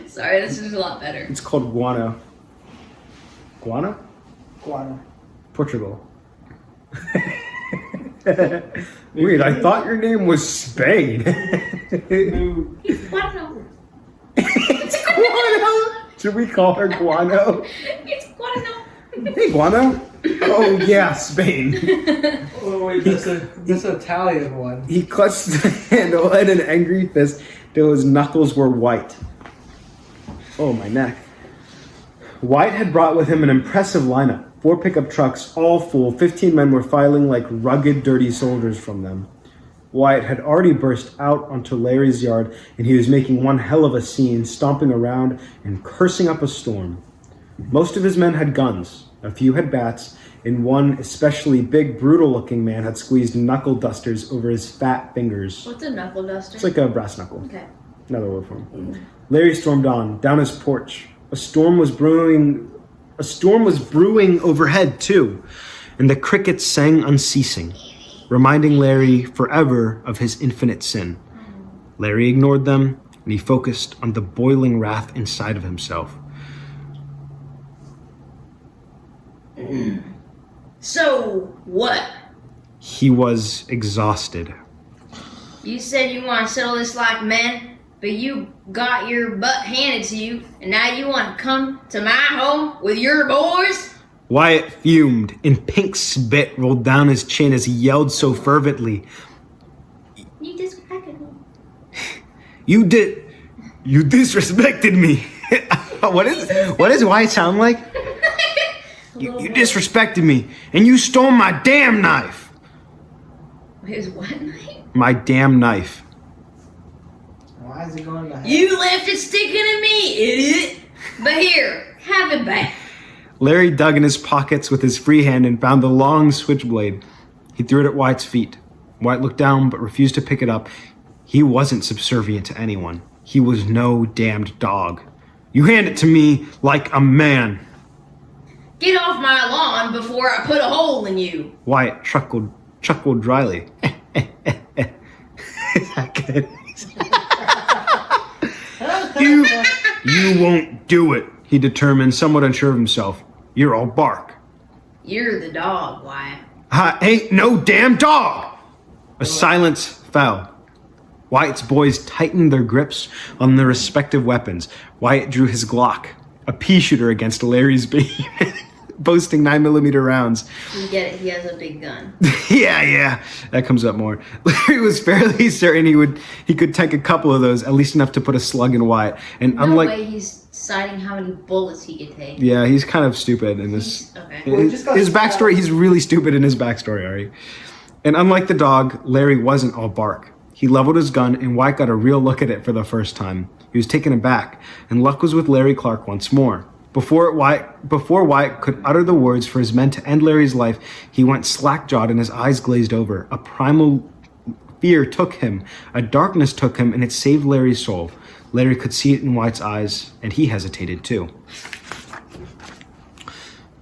Sorry, this is a lot better. It's called guano. Guano? Guano. Portugal. Wait, I thought your name was Spain. Dude. It's guano. Guano? Should we call her Guano? It's guano. Hey, Guano. Oh, yeah, Spain. Oh wait, that's an Italian one. He clutched the handle in an angry fist till his knuckles were white. Oh, my neck. White had brought with him an impressive lineup. 4 pickup trucks, all full. 15 men were filing like rugged, dirty soldiers from them. Wyatt had already burst out onto Larry's yard, and he was making one hell of a scene, stomping around and cursing up a storm. Most of his men had guns, a few had bats, and one especially big, brutal-looking man had squeezed knuckle dusters over his fat fingers. What's a knuckle duster? It's like a brass knuckle. Okay. Another word for him. Larry stormed on, down his porch. A storm was brewing overhead, too, and the crickets sang unceasing, reminding Larry forever of his infinite sin. Larry ignored them, and he focused on the boiling wrath inside of himself. So, what? He was exhausted. You said you want to settle this like men, but you got your butt handed to you, and now you want to come to my home with your boys? Wyatt fumed, and pink spit rolled down his chin as he yelled so fervently. You disrespected me. You disrespected me. What does Wyatt sound like? You disrespected me, and you stole my damn knife. His what knife? My damn knife. Why is it going to hell? You left it sticking to me, idiot. But here, have it back. Larry dug in his pockets with his free hand and found the long switchblade. He threw it at Wyatt's feet. Wyatt looked down but refused to pick it up. He wasn't subservient to anyone. He was no damned dog. You hand it to me like a man. Get off my lawn before I put a hole in you. Wyatt chuckled dryly. Is that good? You won't do it, he determined, somewhat unsure of himself. You're all bark. You're the dog, Wyatt. I ain't no damn dog! A silence fell. Wyatt's boys tightened their grips on their respective weapons. Wyatt drew his Glock, a pea shooter against Larry's beam, boasting 9mm rounds. You get it, he has a big gun. Yeah, that comes up more. Larry was fairly certain he could take a couple of those, at least enough to put a slug in Wyatt. And No way he's deciding how many bullets he could take. Yeah, he's kind of stupid in this. Okay. His backstory, he's really stupid in his backstory, Ari. And unlike the dog, Larry wasn't all bark. He leveled his gun, and Wyatt got a real look at it for the first time. He was taken aback, and luck was with Larry Clark once more. Before Wyatt could utter the words for his men to end Larry's life, he went slack-jawed and his eyes glazed over. A primal fear took him, a darkness took him, and it saved Larry's soul. Larry could see it in Wyatt's eyes, and he hesitated too.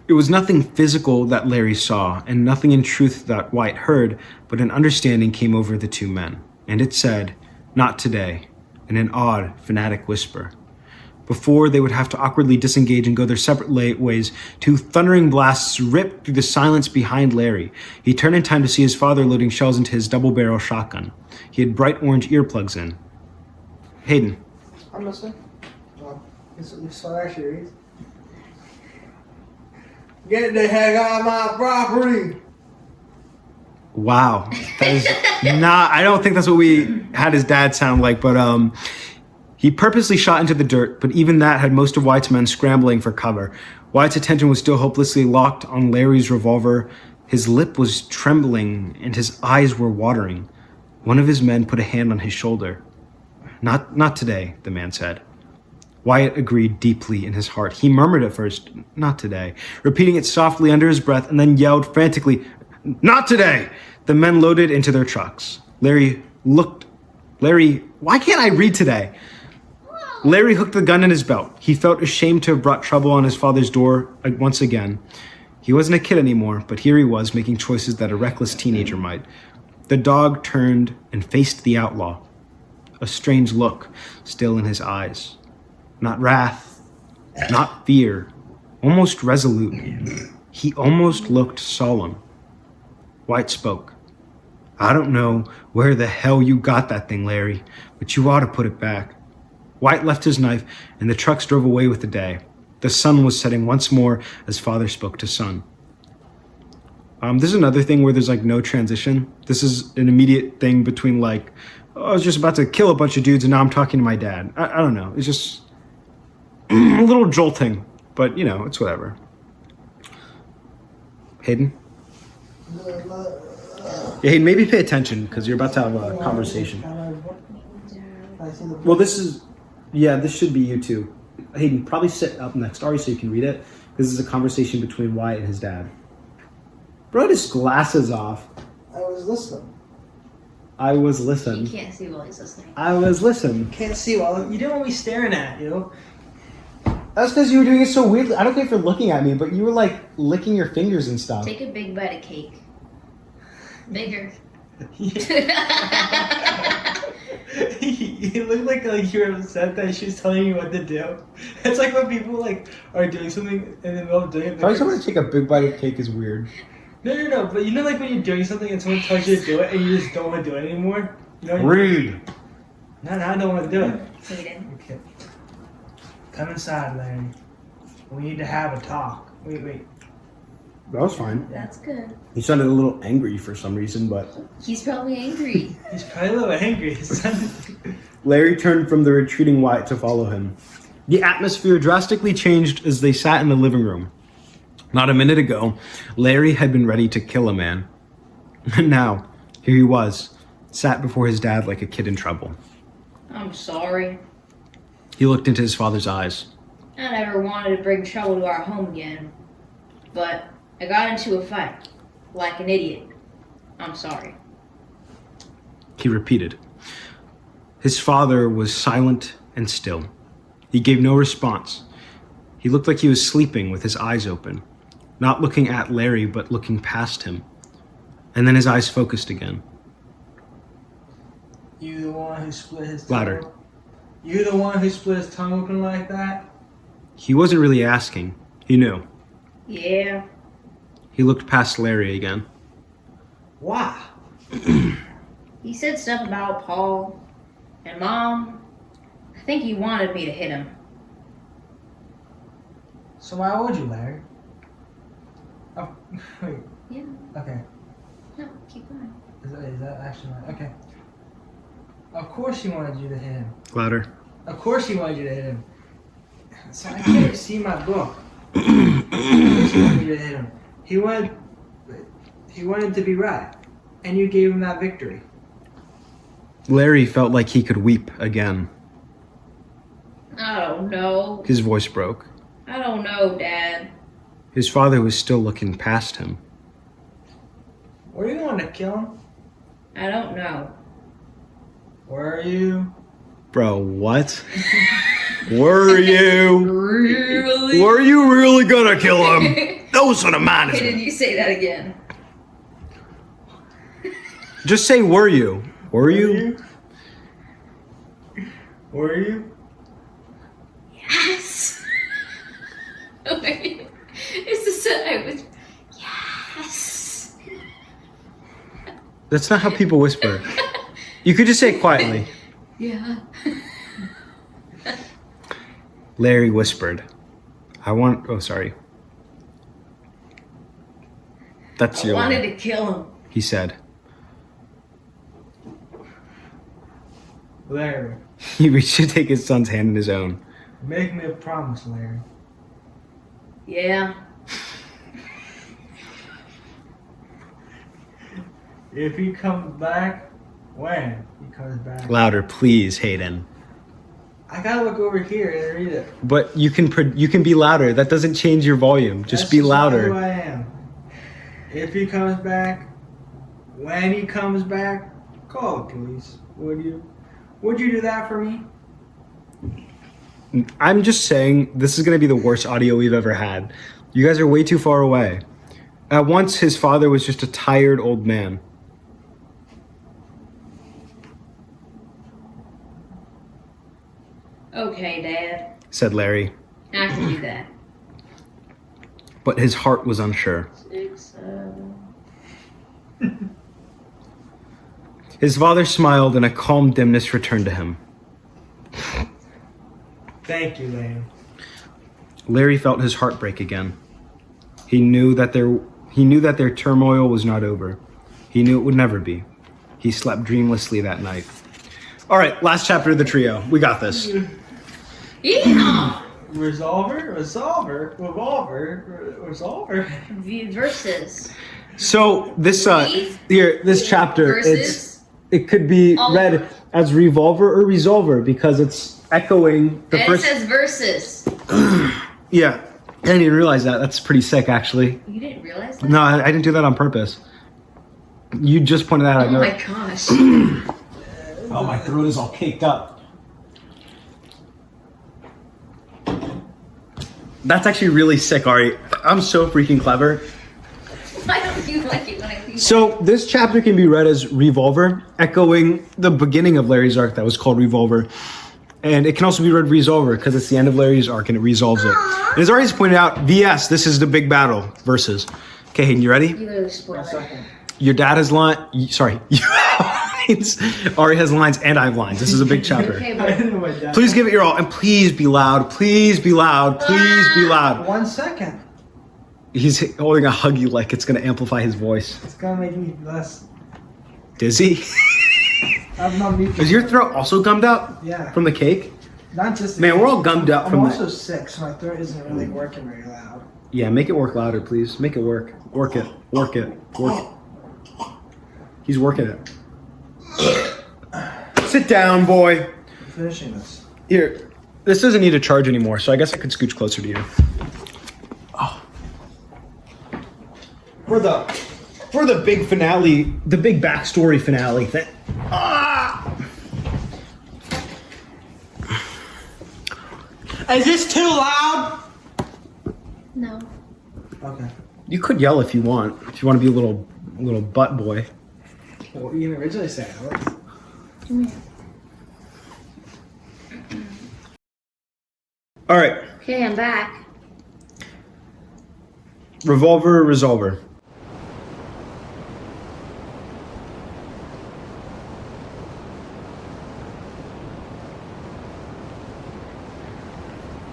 It was nothing physical that Larry saw, and nothing in truth that Wyatt heard, but an understanding came over the two men. And it said, "Not today," in an odd, fanatic whisper. Before they would have to awkwardly disengage and go their separate ways, two thundering blasts ripped through the silence behind Larry. He turned in time to see his father loading shells into his double-barrel shotgun. He had bright orange earplugs in. Hayden. I'm listening. You saw that shit, Reese? Get the heck out of my property! Wow. That is not, I don't think that's what we had his dad sound like, but he purposely shot into the dirt, but even that had most of Wyatt's men scrambling for cover. Wyatt's attention was still hopelessly locked on Larry's revolver. His lip was trembling and his eyes were watering. One of his men put a hand on his shoulder. Not today, the man said. Wyatt agreed deeply in his heart. He murmured at first, "Not today," repeating it softly under his breath, and then yelled frantically, "Not today!" The men loaded into their trucks. Larry, why can't I read today? Larry hooked the gun in his belt. He felt ashamed to have brought trouble on his father's door once again. He wasn't a kid anymore, but here he was making choices that a reckless teenager might. The dog turned and faced the outlaw. A strange look still in his eyes. Not wrath, not fear, almost resolute. He almost looked solemn. Wyatt spoke. "I don't know where the hell you got that thing, Larry, but you ought to put it back." Wyatt left his knife, and the trucks drove away with the day. The sun was setting once more as father spoke to son. This is another thing where there's like no transition. This is an immediate thing between like, oh, I was just about to kill a bunch of dudes and now I'm talking to my dad. I don't know. It's just a little jolting, but you know, it's whatever. Hayden? Yeah, Hayden, maybe pay attention because you're about to have a conversation. Well, this should be you too. Hayden, probably sit up next to Ari so you can read it. This is a conversation between Wyatt and his dad. Bro had his glasses off. I was listening. I was You listening. can't see while he's listening. I was listening. Can't see well. You didn't want me staring at you. That's because you were doing it so weirdly. I don't care if you're looking at me, but you were like licking your fingers and stuff. Take a big bite of cake. Bigger. You look like you were upset that she was telling you what to do. It's like when people like are doing something in the middle of doing it. Telling someone to take a big bite of cake is weird. No. But you know, like when you're doing something and someone tells you to do it and you just don't want to do it anymore. You know. Read. No, I don't want to do it. Hayden. Okay. Come inside, Larry. We need to have a talk. Wait. That was fine. That's good. He sounded a little angry for some reason, but He's probably angry. He's probably a little angry. Larry turned from the retreating Wyatt to follow him. The atmosphere drastically changed as they sat in the living room. Not a minute ago, Larry had been ready to kill a man. And now, here he was, sat before his dad like a kid in trouble. I'm sorry. He looked into his father's eyes. I never wanted to bring trouble to our home again. But I got into a fight. Like an idiot. I'm sorry. He repeated. His father was silent and still. He gave no response. He looked like he was sleeping with his eyes open, not looking at Larry, but looking past him. And then his eyes focused again. You the one who split his tongue? Louder. You the one who split his tongue open like that? He wasn't really asking. He knew. Yeah. He looked past Larry again. Why? He said stuff about Paul and Mom. I think he wanted me to hit him. So why would you, Larry? Oh, wait. Yeah. Okay. No, keep going. Is that actually right? Okay. Of course he wanted you to hit him. Louder. Of course he wanted you to hit him. So I can't see my book. Of course he wanted you to hit him. He wanted to be right. And you gave him that victory. Larry felt like he could weep again. I don't know. His voice broke. I don't know, Dad. His father was still looking past him. Were you going to kill him? I don't know. Were you? Bro, what? Were you? Really? Were you really gonna kill him? Those sort of man Hey, did is. you say that again? Just say, were you? Were you? Were you? Yes. It's the son I was. Yes. That's not how people whisper. You could just say it quietly. Yeah. Larry whispered. Oh, sorry. That's I your wanted line, to kill him. he said. Larry, He reached to take his son's hand in his own. make me a promise, Larry. Yeah. If he comes back, when he comes back. Louder, please, Hayden. I gotta look over here and read it. But you can be louder. That doesn't change your volume. Just be That's not who louder. I am. If he comes back, when he comes back, call the police. Would you? Would you do that for me? I'm just saying, this is going to be the worst audio we've ever had. You guys are way too far away. At once, his father was just a tired old man. Okay, Dad. Said Larry. I can do that. But his heart was unsure. 6, 7. His father smiled and a calm dimness returned to him. Thank you, Larry. Larry felt his heart break again. He knew that their turmoil was not over. He knew it would never be. He slept dreamlessly that night. All right, last chapter of the trio. We got this. Yeah. Revolver. Versus. So this chapter, Versus. it could be Olver. read as revolver or resolver because it's echoing the And first. it says versus. Yeah, I didn't even realize that. That's pretty sick, actually. You didn't realize that? No, I didn't do that on purpose. You just pointed that out. Oh my gosh. Oh, my throat is all caked up. That's actually really sick, Ari. I'm so freaking clever. Why don't you like it when I do that? So this chapter can be read as Revolver, echoing the beginning of Larry's arc that was called Revolver. And it can also be read Resolver because it's the end of Larry's arc and it resolves it. And as Ari's pointed out, VS, this is the big battle, versus. Okay, Hayden, you ready? You literally spoiled it. Your dad has lines. Sorry. You have lines. Ari has lines and I have lines. This is a big chapter. Okay, I but didn't know my dad. Please give it your all. And please be loud. Please be loud. Please be loud. 1 second. He's holding a huggy like it's going to amplify his voice. It's gonna make me less. Dizzy? I'm not muted. Is your throat also gummed up Yeah. from the cake? Not just. Man, we're all gummed up I'm from also that. sick, so my throat isn't really working very loud. Yeah, make it work louder, please. Make it work. Work it. Work it. Work it. He's working it. Sit down, boy. I'm finishing this. Here. This doesn't need a charge anymore, so I guess I could scooch closer to you. Oh. For the big finale, the big backstory finale thing. Ah! Is this too loud? no. Okay. You could yell if you want to be a little butt boy. Well, you didn't originally say Alex. Come here. All right. Okay, I'm back. Revolver, Resolver.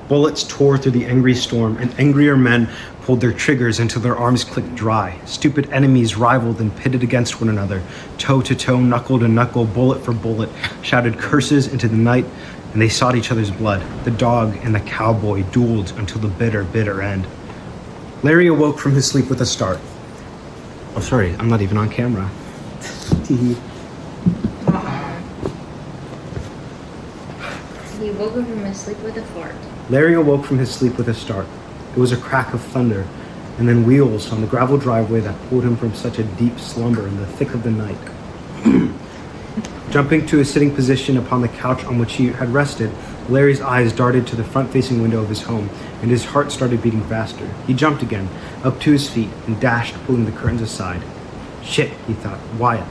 Bullets tore through the angry storm, and angrier men pulled their triggers until their arms clicked dry. Stupid enemies rivaled and pitted against one another, toe to toe, knuckle to knuckle, bullet for bullet, shouted curses into the night, and they sought each other's blood. The dog and the cowboy dueled until the bitter, bitter end. Larry awoke from his sleep with a start. Oh, sorry, I'm not even on camera. He woke up from his sleep with a fart. Larry awoke from his sleep with a start. It was a crack of thunder, and then wheels on the gravel driveway that pulled him from such a deep slumber in the thick of the night. Jumping to a sitting position upon the couch on which he had rested, Larry's eyes darted to the front-facing window of his home, and his heart started beating faster. He jumped again, up to his feet, and dashed, pulling the curtains aside. Shit, he thought. Wyatt.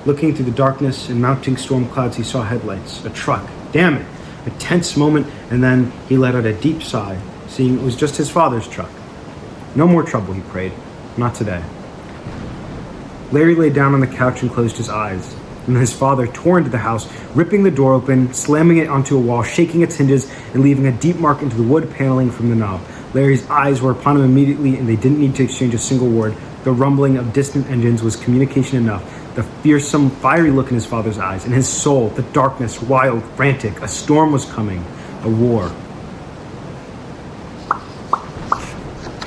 Looking through the darkness and mounting storm clouds, he saw headlights. A truck. Damn it! A tense moment, and then he let out a deep sigh, seeing it was just his father's truck. No more trouble, he prayed. Not today. Larry lay down on the couch and closed his eyes. And his father tore into the house, ripping the door open, slamming it onto a wall, shaking its hinges, and leaving a deep mark into the wood paneling from the knob. Larry's eyes were upon him immediately, and they didn't need to exchange a single word. The rumbling of distant engines was communication enough. The fearsome, fiery look in his father's eyes, in his soul, the darkness, wild, frantic. A storm was coming. A war.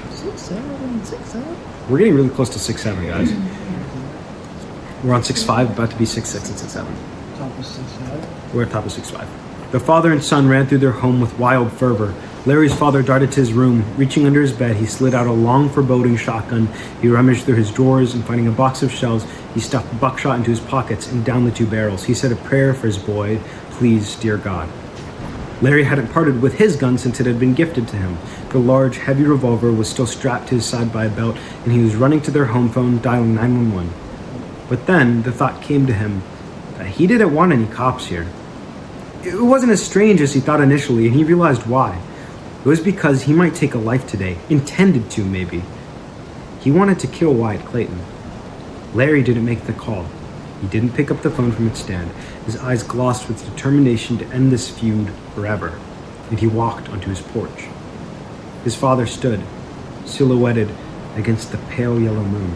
6-7, 6-7. We're getting really close to 6-7, guys. We're on 6-5, about to be 6-6 and 6-7. Top of 6-7. We're at top of 6-5. The father and son ran through their home with wild fervor. Larry's father darted to his room. Reaching under his bed, he slid out a long, foreboding shotgun. He rummaged through his drawers, and finding a box of shells, he stuffed buckshot into his pockets and down the two barrels. He said a prayer for his boy. Please, dear God. Larry hadn't parted with his gun since it had been gifted to him. The large, heavy revolver was still strapped to his side by a belt, and he was running to their home phone, dialing 911. But then the thought came to him that he didn't want any cops here. It wasn't as strange as he thought initially, and he realized why. It was because he might take a life today. Intended to, maybe. He wanted to kill Wyatt Clayton. Larry didn't make the call. He didn't pick up the phone from its stand. His eyes glossed with determination to end this feud forever, and he walked onto his porch. His father stood, silhouetted against the pale yellow moon.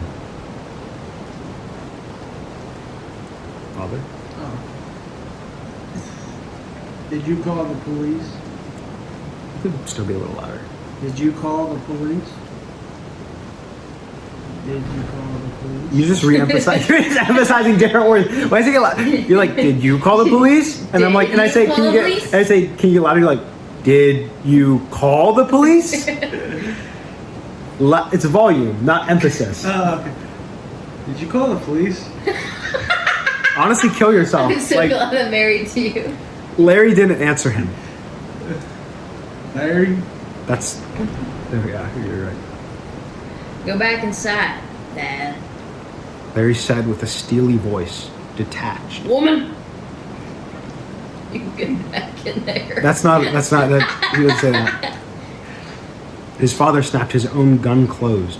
Father? Oh. Did you call the police? You could still be a little louder. Did you call the police? Did you call the police? You just re-emphasize. You're just emphasizing different words. Why is it get loud? You're like, did you call the police? And I'm like, and I say, can you get? And I say, can you get louder? You're like, did you call the police? It's volume, not emphasis. Okay. Did you call the police? Honestly, kill yourself. I'm so glad I'm married to you. Larry didn't answer him. Larry? That's. Yeah, you're right. Go back inside, Dad. Larry said with a steely voice, detached. Woman! You can get back in there. That's not, he didn't say that. His father snapped his own gun closed.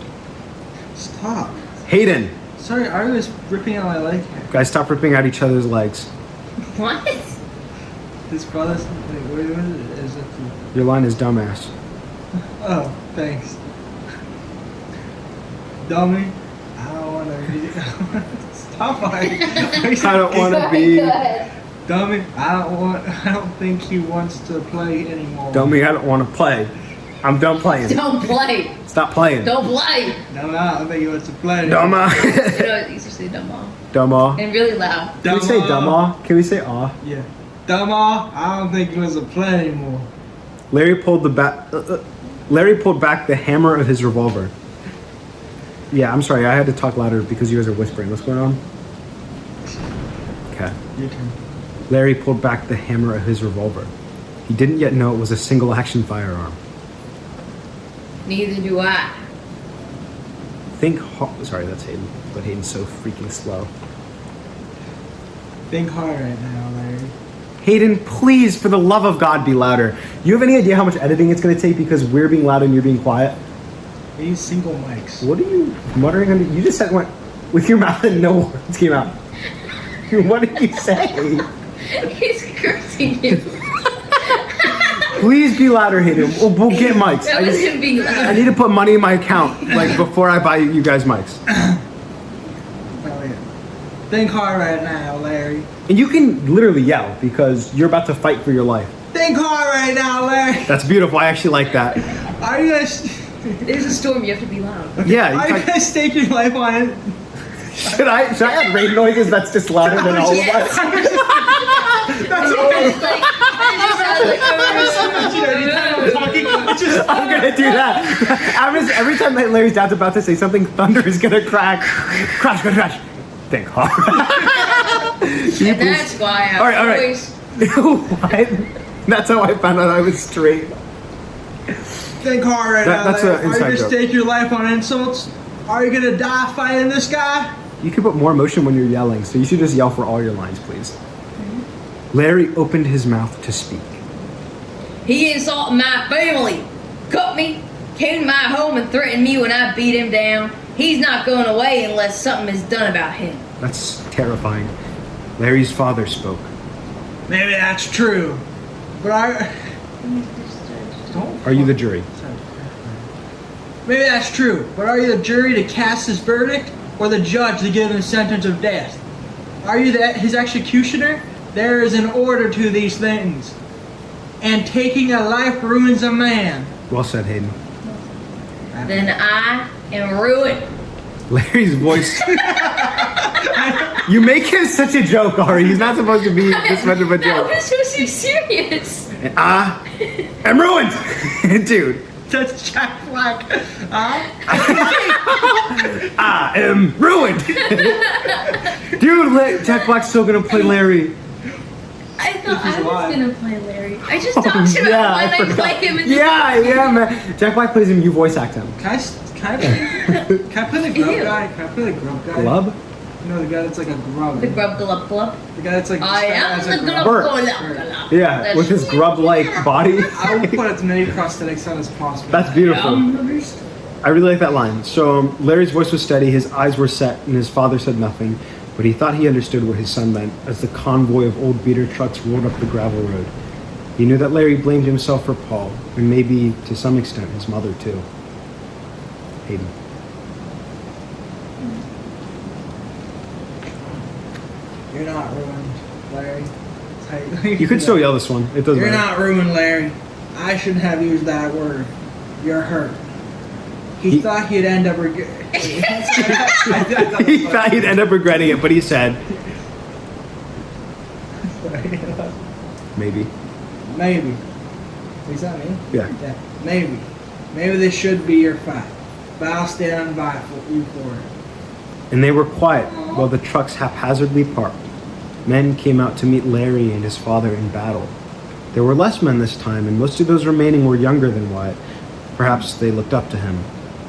Stop. Hayden! Sorry, I was ripping out my leg. Guys, stop ripping out each other's legs. What? His brother's. Wait, what is it? Your line is dumbass. Oh, thanks. Dummy. I don't want to read it. Stop. I don't want to be. Dummy. I don't think he wants to play anymore. Dummy, I don't want to play. I'm done playing. Don't play. Stop playing. Don't play. Dummy, I don't think he wants to play anymore. Dumma. You know, it used to say dumb Dumma. and really loud. Can we say dumma? Can we say aw? Yeah. Dumma. I don't think he wants to play anymore. Larry pulled back the hammer of his revolver. Yeah, I'm sorry. I had to talk louder because you guys are whispering. What's going on? Okay. Your turn. Larry pulled back the hammer of his revolver. He didn't yet know it was a single-action firearm. Neither do I. Sorry, that's Hayden. But Hayden's so freaking slow. Think hard right now, Larry. Hayden, please, for the love of God, be louder. You have any idea how much editing it's going to take because we're being loud and you're being quiet? We use single mics. What are you muttering under? You just said went with your mouth and no words came out. What did you say? He's cursing you. Please be louder, Hayden. We'll get mics. That was him being loud. I need to put money in my account, like before I buy you guys mics. Oh, yeah. Think hard right now, Larry. And you can literally yell because you're about to fight for your life. Think hard right now, Larry. That's beautiful. I actually like that. Are you guys? There's a storm, you have to be loud. Yeah. Are you gonna stake your life on it? Should I add rain noises that's just louder than all of us? I'm gonna do that. Every time that Larry's dad's about to say something, thunder is gonna crash. Crash. Think hard. And that's why I All right. always... What? That's how I found out I was straight. Think hard right now, That's Larry. an Are you inside gonna joke. stake your life on insults? Are you gonna die fighting this guy? You can put more emotion when you're yelling, so you should just yell for all your lines, please. Larry opened his mouth to speak. He insulted my family, cut me, came to my home and threatened me when I beat him down. He's not going away unless something is done about him. That's terrifying. Larry's father spoke. Maybe that's true, but Are you the jury? Maybe that's true, but are you the jury to cast his verdict, or the judge to give him a sentence of death? Are you his executioner? There is an order to these things, and taking a life ruins a man. Well said, Hayden. Then I am ruined. Larry's voice. You make him such a joke, Ari. He's not supposed to be this much of a That joke. was supposed to be serious. And I am ruined, dude. That's Jack Black. I am ruined, dude. Jack Black's still gonna play Larry. I thought he's I was alive. gonna play Larry. I just talked about when I play him in the Yeah, man. Jack Black plays him. You voice act him. Can I play the grub Ew. guy? Can I play the grub guy? Glub. No, the guy that's like a grub. The grub. The guy that's like. I am as a the grub. grub. Bert. Yeah, with his grub-like body. I will put as many prosthetics on as possible. That's beautiful. I really like that line. So Larry's voice was steady, his eyes were set, and his father said nothing, but he thought he understood what his son meant as the convoy of old beater trucks rolled up the gravel road. He knew that Larry blamed himself for Paul, and maybe, to some extent, his mother too. Hayden. You're not ruined, Larry. You could still yell this one. It doesn't You're matter. not ruined, Larry. I shouldn't have used that word. You're hurt. He thought he'd end up He thought he'd end up regretting it, but he said, maybe. Maybe. Is that me? Yeah. Maybe. Maybe this should be your fight. But I'll stand by you for it. And they were quiet while the trucks haphazardly parked. Men came out to meet Larry and his father in battle. There were less men this time, and most of those remaining were younger than Wyatt. Perhaps they looked up to him.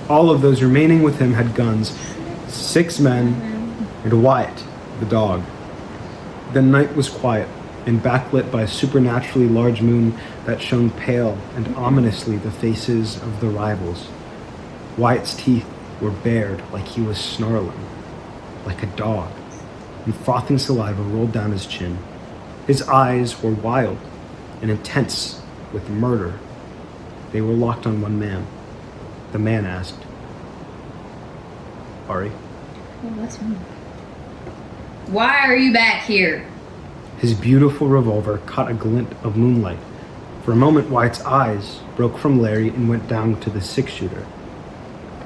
All of those remaining with him had guns, 6 men, and Wyatt, the dog. The night was quiet and backlit by a supernaturally large moon that shone pale and ominously the faces of the rivals. Wyatt's teeth were bared like he was snarling, like a dog, and frothing saliva rolled down his chin. His eyes were wild and intense with murder. They were locked on one man. The man asked, Ari? Oh, that's me. Why are you back here? His beautiful revolver caught a glint of moonlight. For a moment, Wyatt's eyes broke from Larry and went down to the 6-shooter.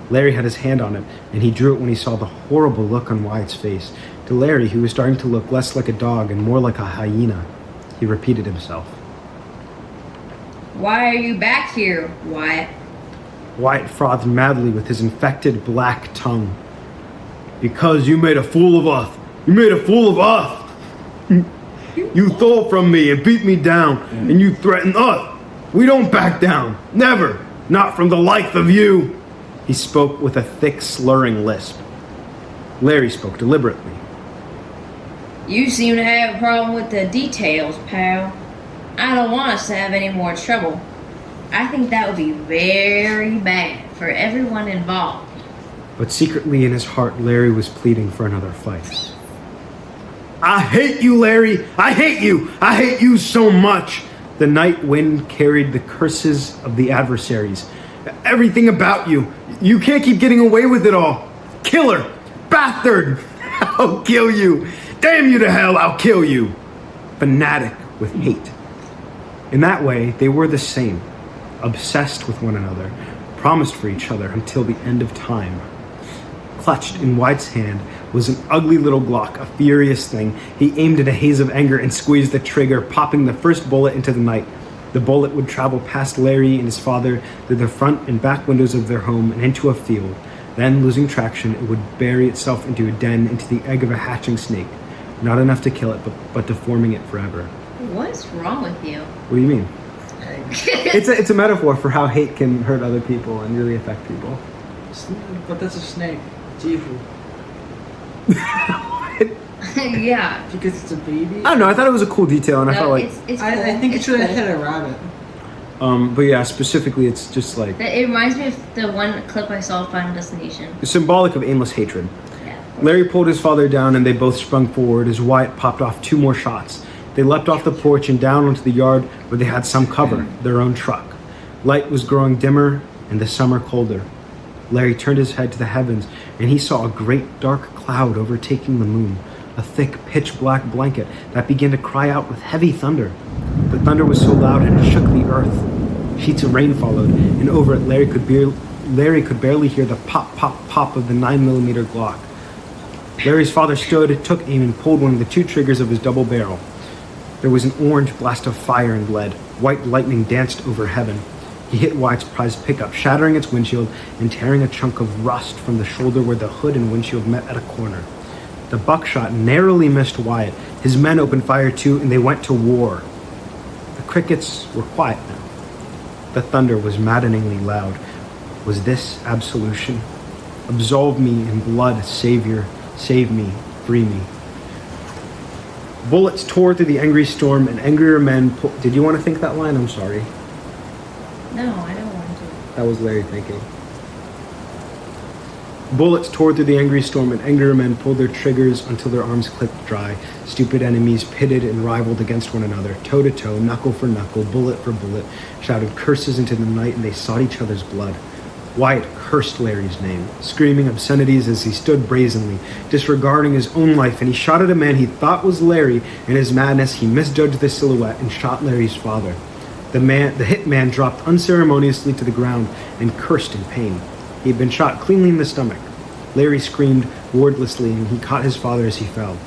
Larry had his hand on it, and he drew it when he saw the horrible look on Wyatt's face. To Larry, who was starting to look less like a dog and more like a hyena, he repeated himself. Why are you back here, Wyatt? Wyatt frothed madly with his infected black tongue. Because you made a fool of us. You made a fool of us. You stole from me and beat me down, and you threatened us. We don't back down. Never. Not from the likes of you. He spoke with a thick, slurring lisp. Larry spoke deliberately. You seem to have a problem with the details, pal. I don't want us to have any more trouble. I think that would be very bad for everyone involved. But secretly in his heart, Larry was pleading for another fight. I hate you, Larry! I hate you! I hate you so much! The night wind carried the curses of the adversaries. Everything about you. You can't keep getting away with it all. Killer! Bastard! I'll kill you! Damn you to hell, I'll kill you! Fanatic with hate. In that way, they were the same. Obsessed with one another. Promised for each other until the end of time. Clutched in Wyatt's hand was an ugly little Glock, a furious thing. He aimed in a haze of anger and squeezed the trigger, popping the first bullet into the night. The bullet would travel past Larry and his father through the front and back windows of their home and into a field. Then, losing traction, it would bury itself into a den, into the egg of a hatching snake. Not enough to kill it, but deforming it forever. What's wrong with you? What do you mean? It's a metaphor for how hate can hurt other people and really affect people. But that's a snake. It's evil. Yeah. Because it's a baby? I don't know, I thought it was a cool detail, and I felt like... It's cool. I think it It's should have cool. hit a rabbit. But yeah, specifically, it's just like... It reminds me of the one clip I saw of Final Destination. It's symbolic of aimless hatred. Yeah. Larry pulled his father down, and they both sprung forward as Wyatt popped off 2 more shots. They leapt off the porch and down onto the yard where they had some cover, their own truck. Light was growing dimmer and the summer colder. Larry turned his head to the heavens, and he saw a great dark cloud overtaking the moon, a thick pitch-black blanket that began to cry out with heavy thunder. The thunder was so loud it shook the earth. Sheets of rain followed, and over it Larry could barely hear the pop, pop, pop of the 9mm Glock. Larry's father stood, took aim, and pulled one of the 2 triggers of his double barrel. There was an orange blast of fire and lead. White lightning danced over heaven. He hit Wyatt's prized pickup, shattering its windshield and tearing a chunk of rust from the shoulder where the hood and windshield met at a corner. The buckshot narrowly missed Wyatt. His men opened fire too, and they went to war. The crickets were quiet now. The thunder was maddeningly loud. Was this absolution? Absolve me in blood, Savior. Save me. Free me. Bullets tore through the angry storm, and angrier men Did you want to think that line? I'm sorry. No, I don't want to. That was Larry thinking. Bullets tore through the angry storm, and angrier men pulled their triggers until their arms clipped dry. Stupid enemies pitted and rivaled against one another, toe to toe, knuckle for knuckle, bullet for bullet, shouted curses into the night, and they sought each other's blood. Wyatt cursed Larry's name, screaming obscenities as he stood brazenly, disregarding his own life, and he shot at a man he thought was Larry. In his madness, he misjudged the silhouette and shot Larry's father. The hit man dropped unceremoniously to the ground and cursed in pain. He had been shot cleanly in the stomach. Larry screamed wordlessly, and he caught his father as he fell.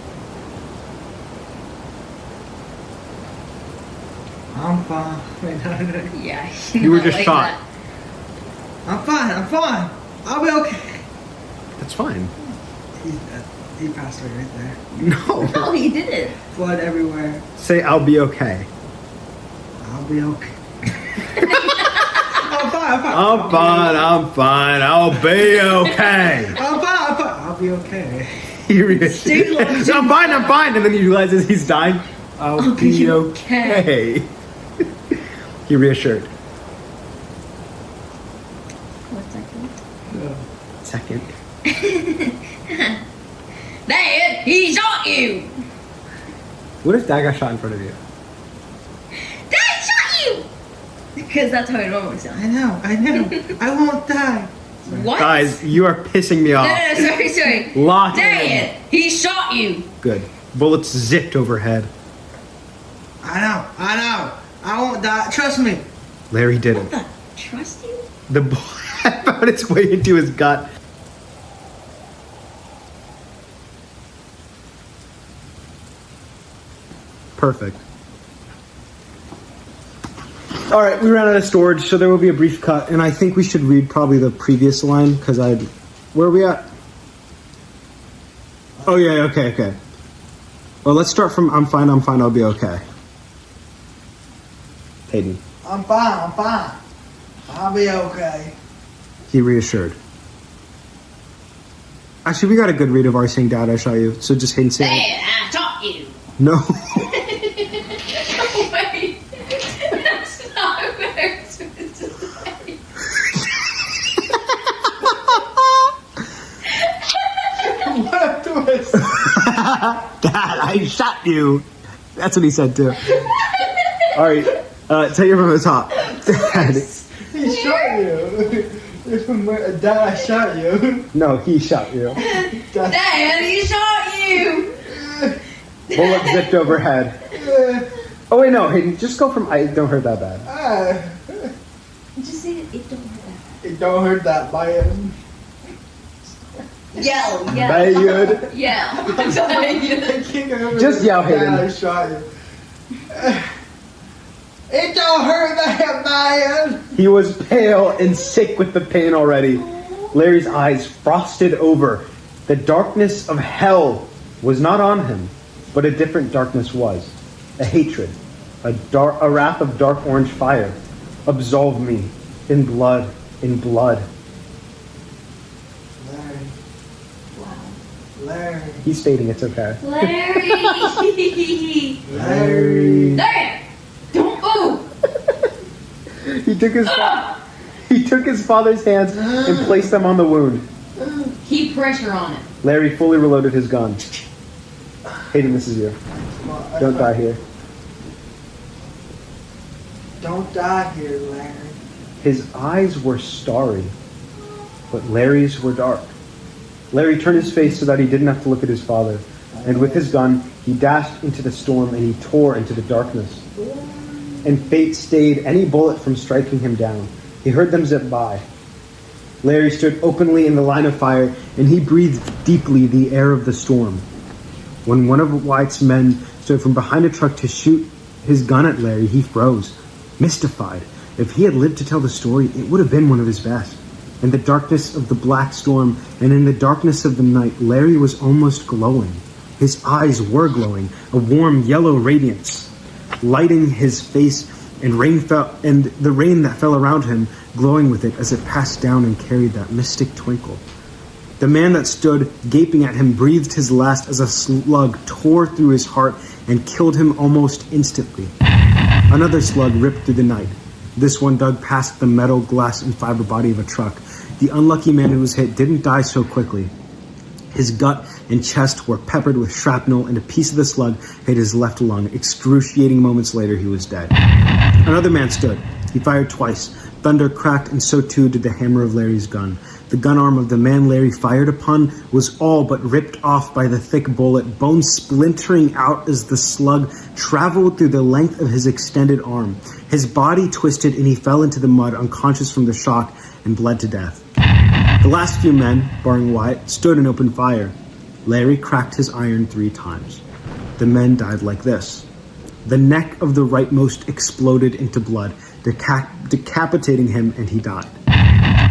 I'm fine. Wait, no. Yeah. You were not just like shot. that. I'm fine. I'll be okay. That's fine. He passed away right there. No. No, he didn't. Blood everywhere. Say, I'll be okay. I'll be okay. I'm fine. I'll be okay. I'm fine. I'll be okay. He reassured. I'm fine. And then he realizes he's dying. I'll be okay. He reassured. What second? Second. Dad, he shot you! What if Dad got shot in front of you? Dad shot you! Because that's how it normally sounds. I know. I won't die. What? Guys, you are pissing me off. No, sorry. Lock Dad, in. he shot you! Good. Bullets zipped overhead. I know. I won't die. Trust me. Larry didn't. What the? Trust you? The bullet found its way into his gut. Perfect. All right, we ran out of storage, so there will be a brief cut, and I think we should read probably the previous line because where are we at? Oh yeah, okay. Well, let's start from I'm fine, I'll be okay. Hayden. I'm fine. I'll be okay. He reassured. Actually, we got a good read of our saying, Dad, I shot you. So just Hayden say it. Dad, I shot you! No. Wait. That's not what I was supposed to say. What a twist. Dad, I shot you. That's what he said too. All right, take it from the top. Dad. He shot you. Dad, I shot you. No, he shot you. Dad, he shot you! Bullet zipped overhead. Oh wait, no, Hayden, just go from I don't hurt that bad. Just say it don't hurt that. It don't hurt that bad. Yell. Bayard. Yell. Just yell, Hayden. Dad, I shot you. It don't hurt that bad. He was pale and sick with the pain already. Larry's eyes frosted over. The darkness of hell was not on him, but a different darkness was. A hatred, a wrath of dark orange fire. Absolve me in blood. Larry. He's stating it's okay. Larry! Larry. Larry! Don't move! He took his father's hands and placed them on the wound. Keep pressure on it. Larry fully reloaded his gun. Hayden, this is you. Don't die here. Don't die here, Larry. His eyes were starry, but Larry's were dark. Larry turned his face so that he didn't have to look at his father, and with his gun, he dashed into the storm and he tore into the darkness. And fate stayed any bullet from striking him down. He heard them zip by. Larry stood openly in the line of fire, and he breathed deeply the air of the storm. When one of White's men stood from behind a truck to shoot his gun at Larry, he froze, mystified. If he had lived to tell the story, it would have been one of his best. In the darkness of the black storm and in the darkness of the night, Larry was almost glowing. His eyes were glowing, a warm yellow radiance lighting his face, and the rain that fell around him, glowing with it as it passed down and carried that mystic twinkle. The man that stood gaping at him breathed his last as a slug tore through his heart and killed him almost instantly. Another slug ripped through the night. This one dug past the metal, glass, and fiber body of a truck. The unlucky man who was hit didn't die so quickly. His gut and chest were peppered with shrapnel, and a piece of the slug hit his left lung. Excruciating moments later, he was dead. Another man stood. He fired twice. Thunder cracked, and so too did the hammer of Larry's gun. The gun arm of the man Larry fired upon was all but ripped off by the thick bullet, bones splintering out as the slug traveled through the length of his extended arm. His body twisted, and he fell into the mud, unconscious from the shock, and bled to death. The last few men, barring Wyatt, stood and opened fire. Larry cracked his iron 3 times. The men died like this. The neck of the rightmost exploded into blood, decapitating him, and he died.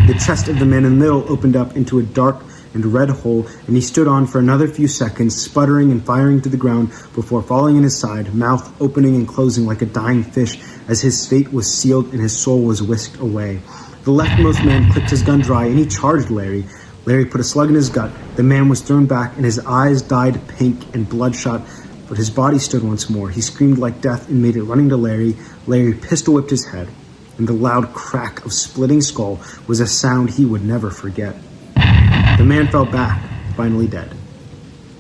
The chest of the man in the middle opened up into a dark and red hole, and he stood on for another few seconds, sputtering and firing to the ground before falling in his side, mouth opening and closing like a dying fish as his fate was sealed and his soul was whisked away. The leftmost man clicked his gun dry, and he charged Larry. Larry put a slug in his gut. The man was thrown back, and his eyes dyed pink and bloodshot, but his body stood once more. He screamed like death and made it running to Larry. Larry pistol-whipped his head, and the loud crack of splitting skull was a sound he would never forget. The man fell back, finally dead.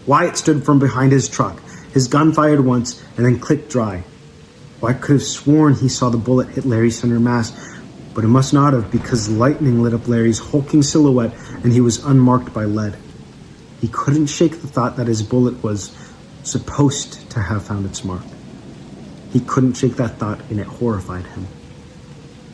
Wyatt stood from behind his truck. His gun fired once and then clicked dry. Wyatt could have sworn he saw the bullet hit Larry's center mass, but it must not have, because lightning lit up Larry's hulking silhouette and he was unmarked by lead. He couldn't shake the thought that his bullet was supposed to have found its mark. He couldn't shake that thought, and it horrified him.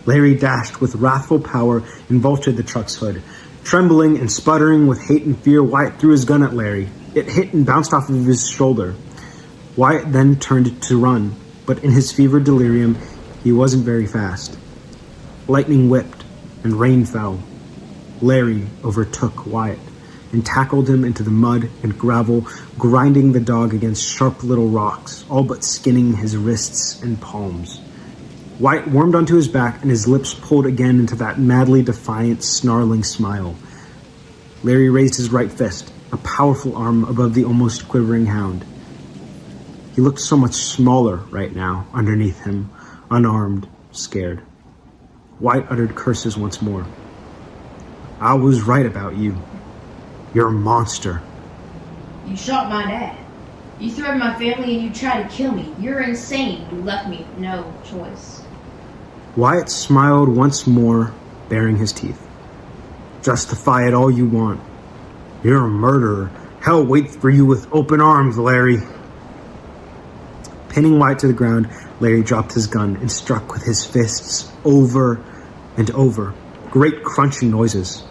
Larry dashed with wrathful power and vaulted the truck's hood. Trembling and sputtering with hate and fear, Wyatt threw his gun at Larry. It hit and bounced off of his shoulder. Wyatt then turned to run, but in his fevered delirium, he wasn't very fast. Lightning whipped and rain fell. Larry overtook Wyatt and tackled him into the mud and gravel, grinding the dog against sharp little rocks, all but skinning his wrists and palms. Wyatt wormed onto his back, and his lips pulled again into that madly defiant, snarling smile. Larry raised his right fist, a powerful arm above the almost quivering hound. He looked so much smaller right now, underneath him, unarmed, scared. Wyatt uttered curses once more. "I was right about you. You're a monster." You shot my dad. You threatened my family and you tried to kill me. You're insane. You left me no choice. Wyatt smiled once more, baring his teeth. "Justify it all you want. You're a murderer. Hell waits for you with open arms, Larry." Pinning Wyatt to the ground, Larry dropped his gun and struck with his fists over and over. Great crunching noises.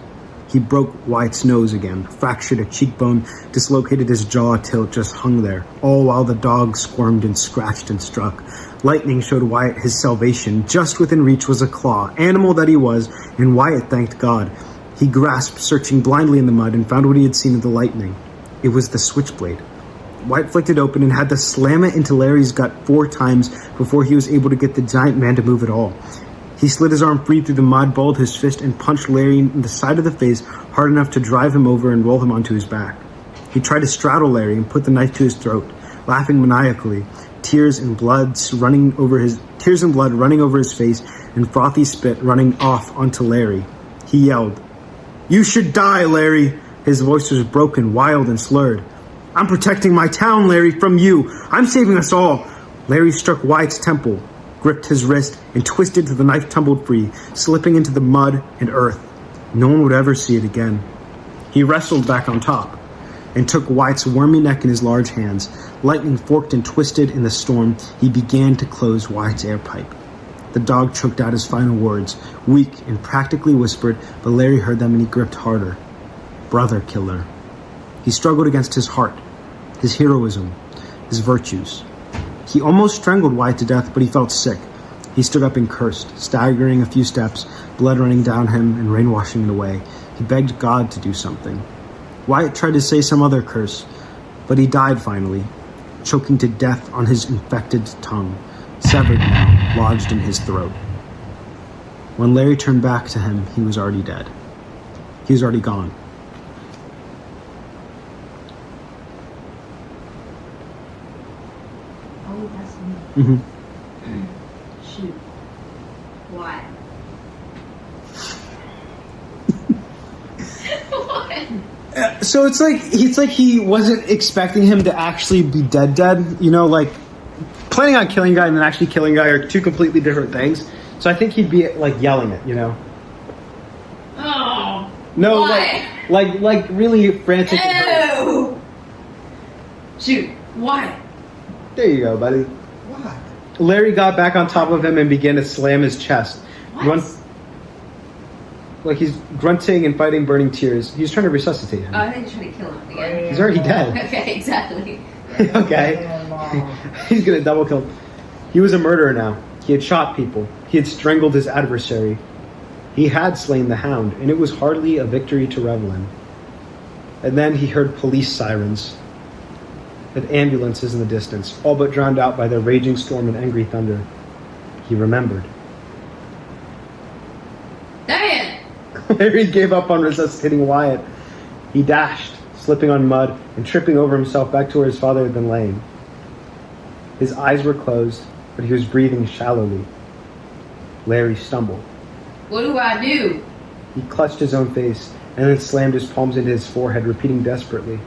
He broke Wyatt's nose again, fractured a cheekbone, dislocated his jaw till it just hung there, all while the dog squirmed and scratched and struck. Lightning showed Wyatt his salvation. Just within reach was a claw, animal that he was, and Wyatt thanked God. He grasped, searching blindly in the mud, and found what he had seen in the lightning. It was the switchblade. Wyatt flicked it open and had to slam it into Larry's gut 4 times before he was able to get the giant man to move at all. He slid his arm free through the mud, balled his fist, and punched Larry in the side of the face hard enough to drive him over and roll him onto his back. He tried to straddle Larry and put the knife to his throat, laughing maniacally, tears and blood running over his face and frothy spit running off onto Larry. He yelled, "You should die, Larry!" His voice was broken, wild, and slurred. "I'm protecting my town, Larry, from you. I'm saving us all." Larry struck Wyatt's temple, gripped his wrist, and twisted till the knife tumbled free, slipping into the mud and earth. No one would ever see it again. He wrestled back on top and took Wyatt's wormy neck in his large hands. Lightning forked and twisted in the storm. He began to close Wyatt's air pipe. The dog choked out his final words, weak and practically whispered, but Larry heard them and he gripped harder. Brother killer. He struggled against his heart, his heroism, his virtues. He almost strangled Wyatt to death, but he felt sick. He stood up and cursed, staggering a few steps, blood running down him and rain washing it away. He begged God to do something. Wyatt tried to say some other curse, but he died finally, choking to death on his infected tongue, severed now, lodged in his throat. When Larry turned back to him, he was already dead. He was already gone. Oh, that's me. Shoot. Why? What? So it's like he wasn't expecting him to actually be dead. You know, like planning on killing a guy and then actually killing a guy are 2 completely different things. So I think he'd be like yelling it, you know. Oh. No, why? like really frantic. Ew. Shoot. Why? There you go, buddy. What? Larry got back on top of him and began to slam his chest. What? like he's grunting and fighting burning tears. He's trying to resuscitate him. Oh, I think you're trying to kill him again. He's already dead. Okay, exactly. Okay. He's gonna double kill. He was a murderer now. He had shot people. He had strangled his adversary. He had slain the hound, and it was hardly a victory to revel in. And then he heard police sirens and ambulances in the distance, all but drowned out by the raging storm and angry thunder. He remembered. Dad! Larry gave up on resuscitating Wyatt. He dashed, slipping on mud and tripping over himself back to where his father had been laying. His eyes were closed, but he was breathing shallowly. Larry stumbled. What do I do? He clutched his own face and then slammed his palms into his forehead, repeating desperately.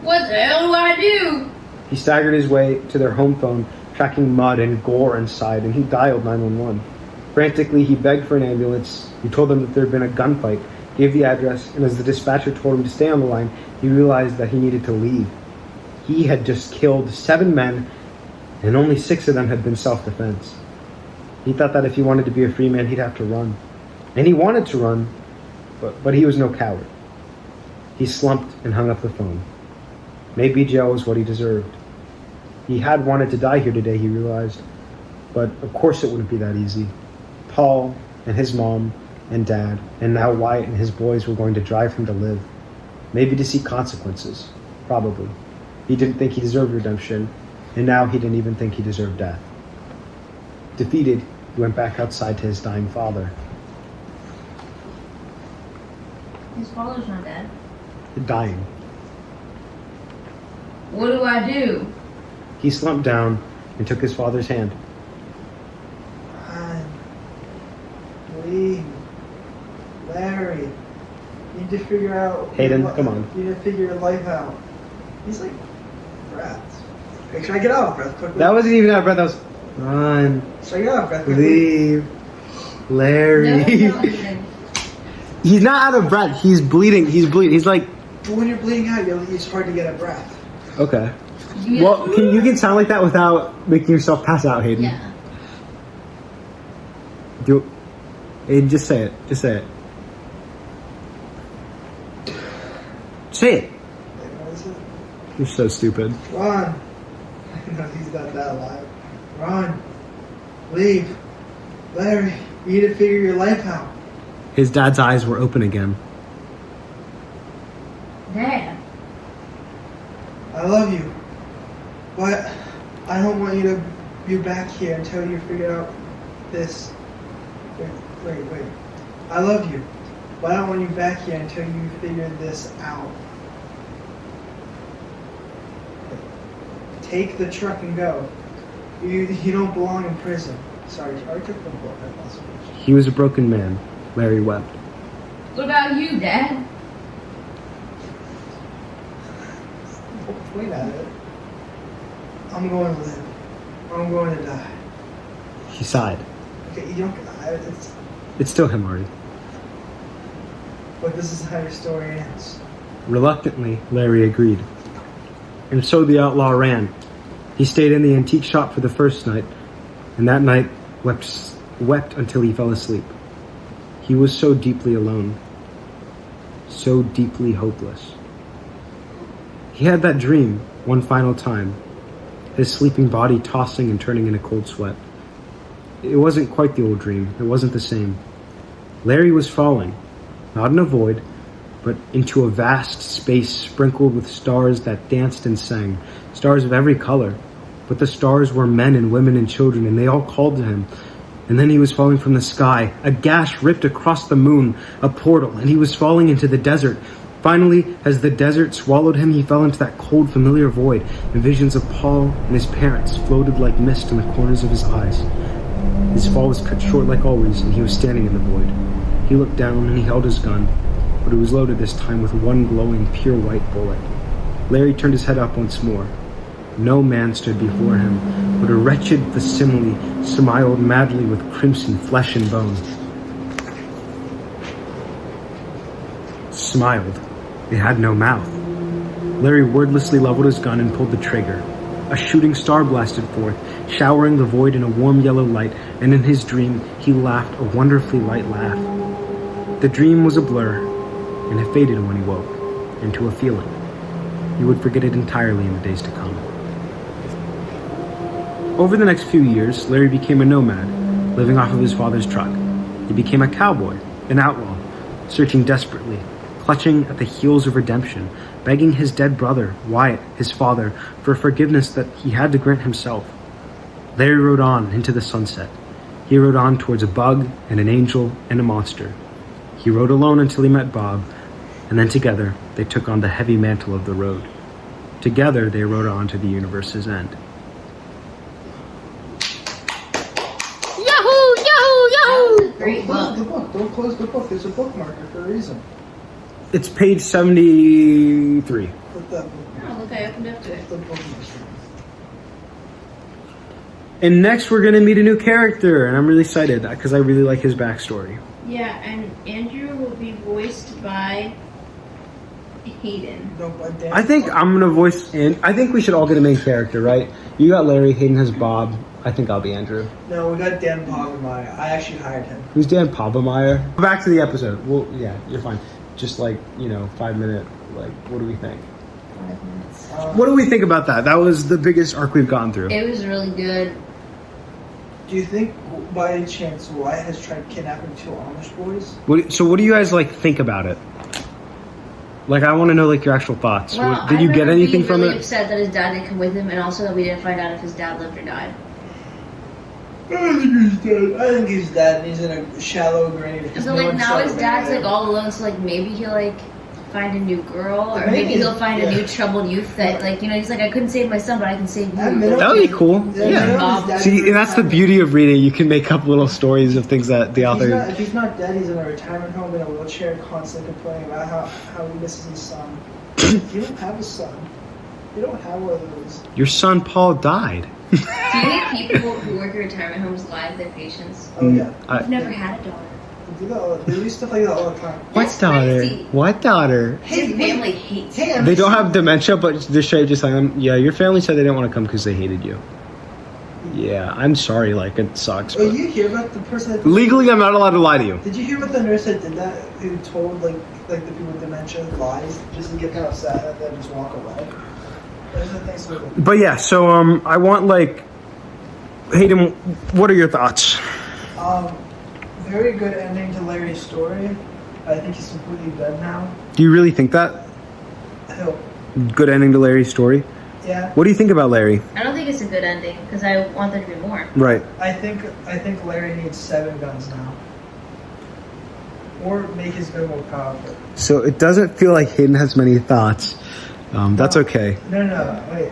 What the hell do I do? He staggered his way to their home phone, tracking mud and gore inside, and he dialed 911. Frantically, he begged for an ambulance. He told them that there had been a gunfight, gave the address, and as the dispatcher told him to stay on the line, he realized that he needed to leave. He had just killed 7 men, and only 6 of them had been self-defense. He thought that if he wanted to be a free man, he'd have to run. And he wanted to run, but he was no coward. He slumped and hung up the phone. Maybe jail was what he deserved. He had wanted to die here today, he realized. But of course it wouldn't be that easy. Paul and his mom and dad, and now Wyatt and his boys were going to drive him to live. Maybe to see consequences. Probably. He didn't think he deserved redemption, and now he didn't even think he deserved death. Defeated, he went back outside to his dying father. His father's not dead. Dying. What do I do? He slumped down and took his father's hand. Leave. Larry. You need to figure out... Hayden, come on. You need to figure your life out. He's like... breath. Hey, should I get out of breath quickly? That wasn't even out of breath, that was... Run. Should I get out of breath quickly? Leave. Larry. No, Ethan. He's not out of breath. He's bleeding. He's bleeding. He's like... But when you're bleeding out, it's hard to get a breath. Okay. Yeah. Well, you can sound like that without making yourself pass out, Hayden. Yeah. Do Hayden, just say it. Just say it. Say it. What is it? You're so stupid. Run. No, he's not that alive. Run. Leave. Larry, you need to figure your life out. His dad's eyes were open again. Dad. I love you. But I don't want you to be back here until you figure out this. Wait. I love you. But I don't want you back here until you figure this out. Take the truck and go. You don't belong in prison. Sorry, I took the book. I lost it. He was a broken man. Larry wept. What about you, Dad? Don't point at it. I'm going to live. I'm going to die. He sighed. Okay, you don't. It's still him, Marty. But this is how your story ends. Reluctantly, Larry agreed. And so the outlaw ran. He stayed in the antique shop for the first night, and that night wept until he fell asleep. He was so deeply alone, so deeply hopeless. He had that dream one final time, his sleeping body tossing and turning in a cold sweat. It wasn't quite the old dream. It wasn't the same. Larry was falling, not in a void, but into a vast space sprinkled with stars that danced and sang, stars of every color. But the stars were men and women and children, and they all called to him. And then he was falling from the sky. A gash ripped across the moon, a portal, and he was falling into the desert. Finally, as the desert swallowed him, he fell into that cold, familiar void, and visions of Paul and his parents floated like mist in the corners of his eyes. His fall was cut short like always, and he was standing in the void. He looked down and he held his gun, but it was loaded this time with one glowing, pure white bullet. Larry turned his head up once more. No man stood before him, but a wretched facsimile smiled madly with crimson flesh and bone. Smiled. It had no mouth. Larry wordlessly leveled his gun and pulled the trigger. A shooting star blasted forth, showering the void in a warm yellow light, and in his dream he laughed a wonderfully light laugh. The dream was a blur, and it faded when he woke into a feeling. He would forget it entirely in the days to come. Over the next few years, Larry became a nomad, living off of his father's truck. He became a cowboy, an outlaw, searching desperately, clutching at the heels of redemption, begging his dead brother, Wyatt, his father, for forgiveness that he had to grant himself. Larry rode on into the sunset. He rode on towards a bug and an angel and a monster. He rode alone until he met Bob, and then together they took on the heavy mantle of the road. Together they rode on to the universe's end. Yahoo! Yahoo! Yahoo! Great book. The book. Don't close the book. There's a bookmarker for a reason. It's page 73. Put that Oh, look, I opened up to it. bookmarker. And next we're gonna meet a new character, and I'm really excited because I really like his backstory. Yeah, and Andrew will be voiced by Hayden. No, but Dan. I think I'm gonna voice in. I think we should all get a main character, right? You got Larry, Hayden has Bob. I think I'll be Andrew. No, we got Dan Pogemeyer. I actually hired him. Who's Dan Pobemeyer? Back to the episode. Well, yeah, you're fine. Just 5-minute. What do we think? 5 minutes. What do we think about that? That was the biggest arc we've gone through. It was really good. Do you think, by any chance, Wyatt has tried kidnapping 2 Amish boys? What do you guys think about it? I want to know your actual thoughts. Well, Did you get anything from really it? Upset that his dad didn't come with him, and also that we didn't find out if his dad lived or died. I think he's dead. I think he's dead. He's in a shallow grave. So now his dad's all alone. So maybe he'll find a new girl, or maybe he'll find a new troubled youth that he's I couldn't save my son, but I can save you. That would be cool. Yeah. See, and that's the beauty of reading. You can make up little stories of things that the author. If he's not dead, he's in a retirement home in a wheelchair, constantly complaining about how he misses his son. You don't have a son. You don't have one of those. Your son Paul died. Do you think people who work at retirement homes lie to their patients? Oh yeah. I've never had a daughter. They do that. They do stuff like that all the time. That's crazy. What daughter? His family hates him. Hey, They don't have dementia, but they're straight just yeah, your family said they didn't want to come because they hated you. Yeah, I'm sorry, it sucks. Oh, But you hear about the person that legally, I'm not allowed to lie to you. Did you hear about the nurse that did that? Who told the people with dementia lies just to get them upset and then just walk away? There's the thing. So But yeah, so I want Hayden. What are your thoughts? very good ending to Larry's story. I think he's completely dead now. Do you really think that? Hell, Good ending to Larry's story. yeah. What do you think about Larry? I don't think it's a good ending because I want there to be more. Right. I think Larry needs 7 guns now, or make his gun more powerful. So it doesn't feel like Hayden has many thoughts. That's okay. No, wait.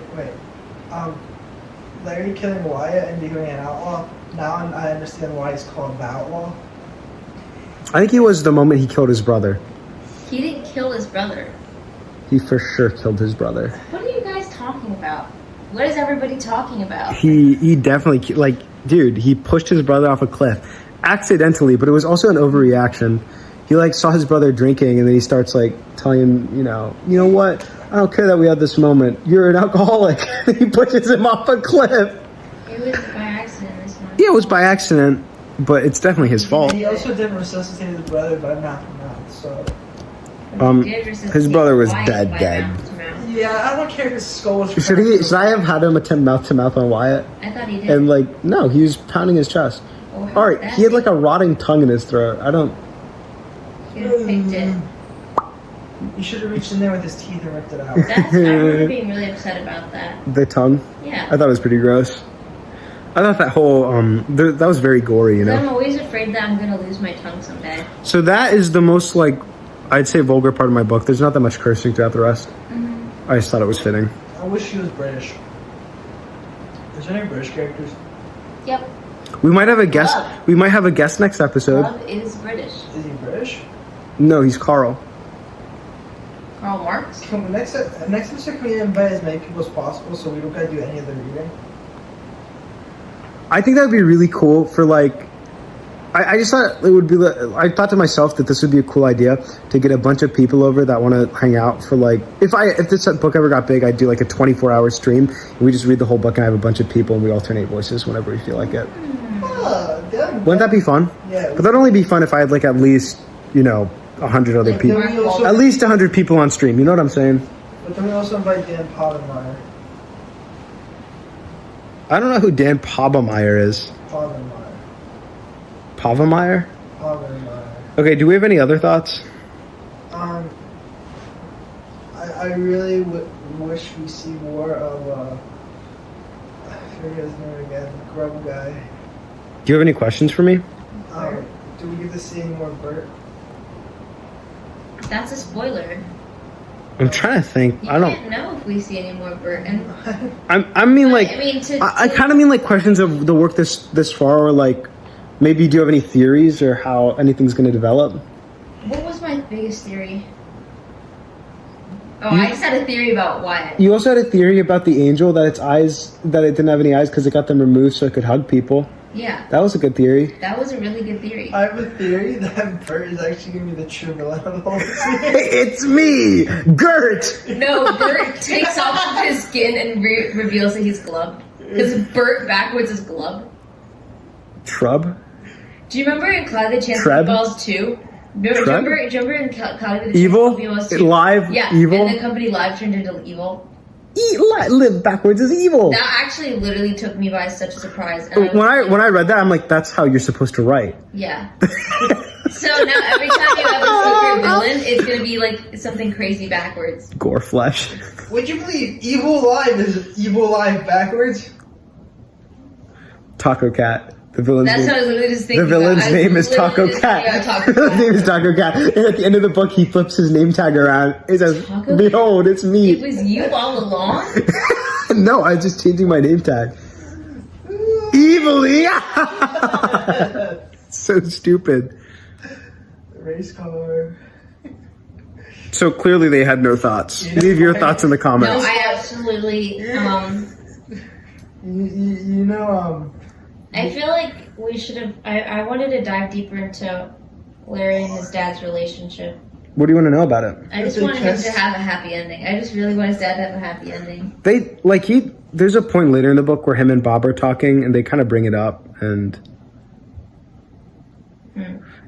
Larry killing Wyatt and becoming an outlaw. Now I understand why he's called the outlaw. I think he was the moment he killed his brother. He didn't kill his brother. He for sure killed his brother. What are you guys talking about? What is everybody talking about? He definitely dude. He pushed his brother off a cliff, accidentally, but it was also an overreaction. He saw his brother drinking, and then he starts telling him, you know what? I don't care that we had this moment. You're an alcoholic. He pushes him off a cliff. It was by accident this time. Yeah, it was by accident, but it's definitely his fault. He also didn't resuscitate his brother by mouth to mouth. So His brother was Wyatt by dead. mouth to mouth. yeah, I don't care if his skull was. Should I have had him attempt mouth to mouth on Wyatt? I thought he did. And no, he was pounding his chest. Oh, how All right, he had bad. a rotting tongue in his throat. I don't. He could have picked it. You should have reached in there with his teeth and ripped it out. I remember being really upset about that. The tongue. Yeah. I thought it was pretty gross. I thought that whole that was very gory, I'm always afraid that I'm gonna lose my tongue someday. So that is the most I'd say vulgar part of my book. There's not that much cursing throughout the rest. Mm-hmm. I just thought it was fitting. I wish he was British. Is there any British characters? Yep. We might have a guest. Glub. We might have a guest next episode. Glub is British. Is he British? No, he's Carl. Karl Marx. Next episode, can we invite as many people as possible so we don't gotta do any of the reading? I think that would be really cool for I just thought it would be. I thought to myself that this would be a cool idea to get a bunch of people over that want to hang out for if this book ever got big, I'd do a 24-hour stream and we just read the whole book and I have a bunch of people and we alternate voices whenever we feel like it. Oh, Wouldn't that be fun? Yeah. But that'd only be fun if I had at least you know, 100 other Like people. Then we also- At least 100 people on stream. You know what I'm saying? But then we also invite Dan Povenmire. I don't know who Dan Povenmire is. Povenmire. Povenmire? Povenmire. Okay, do we have any other thoughts? I really wish we see more of, I forget his name again, Grub guy. Do you have any questions for me? Do we get to see any more Bert? That's a spoiler. I'm trying to think. You I don't. can't know if we see any more Burton. I mean, like, I mean, I kind of mean like questions of the work this far, or like maybe do you have any theories or how anything's going to develop? What was my biggest theory? Oh, I just had a theory about Wyatt. You also had a theory about the angel that its eyes, that it didn't have any eyes because it got them removed so it could hug people. Yeah, That was a good theory. that was a really good theory. I have a theory that Bert is actually going to be the true villain of the whole series. It's me, Gert. No, Bert takes off his skin and reveals that he's Glub. Because Bert backwards is Glub. Trub. Do you remember in Cloudy the Chance Treb? of Meatballs 2? Do you remember in Cloudy the Chance Evil. of Meatballs 2? Live. Yeah, Evil. and the company live turned into evil. Live backwards is evil. That actually literally took me by such a surprise. And When I read that, I'm like, that's how you're supposed to write. Yeah. So now every time you have a secret villain, it's gonna be like something crazy backwards. Gore flesh. Would you believe Evil Live is Evil Live backwards? Taco Cat. The villain's That's name. what I was literally just thinking. The villain's about. name is literally Taco just Cat. thinking about The Taco villain's name Cat. is Taco Cat. And at the end of the book, he flips his name tag around. It says, Taco "Behold, it's It me." was you all along? No, I was just changing my name tag. Evilly. So stupid. Race car. So clearly they had no thoughts. Leave your thoughts in the No, comments. I absolutely, You know, I feel like we should have, I wanted to dive deeper into Larry and his dad's relationship. What do you want to know about it? I just They wanted him to kissed. have a happy ending. I just really want his dad to have a happy ending. There's a point later in the book where him and Bob are talking and they kind of bring it up, and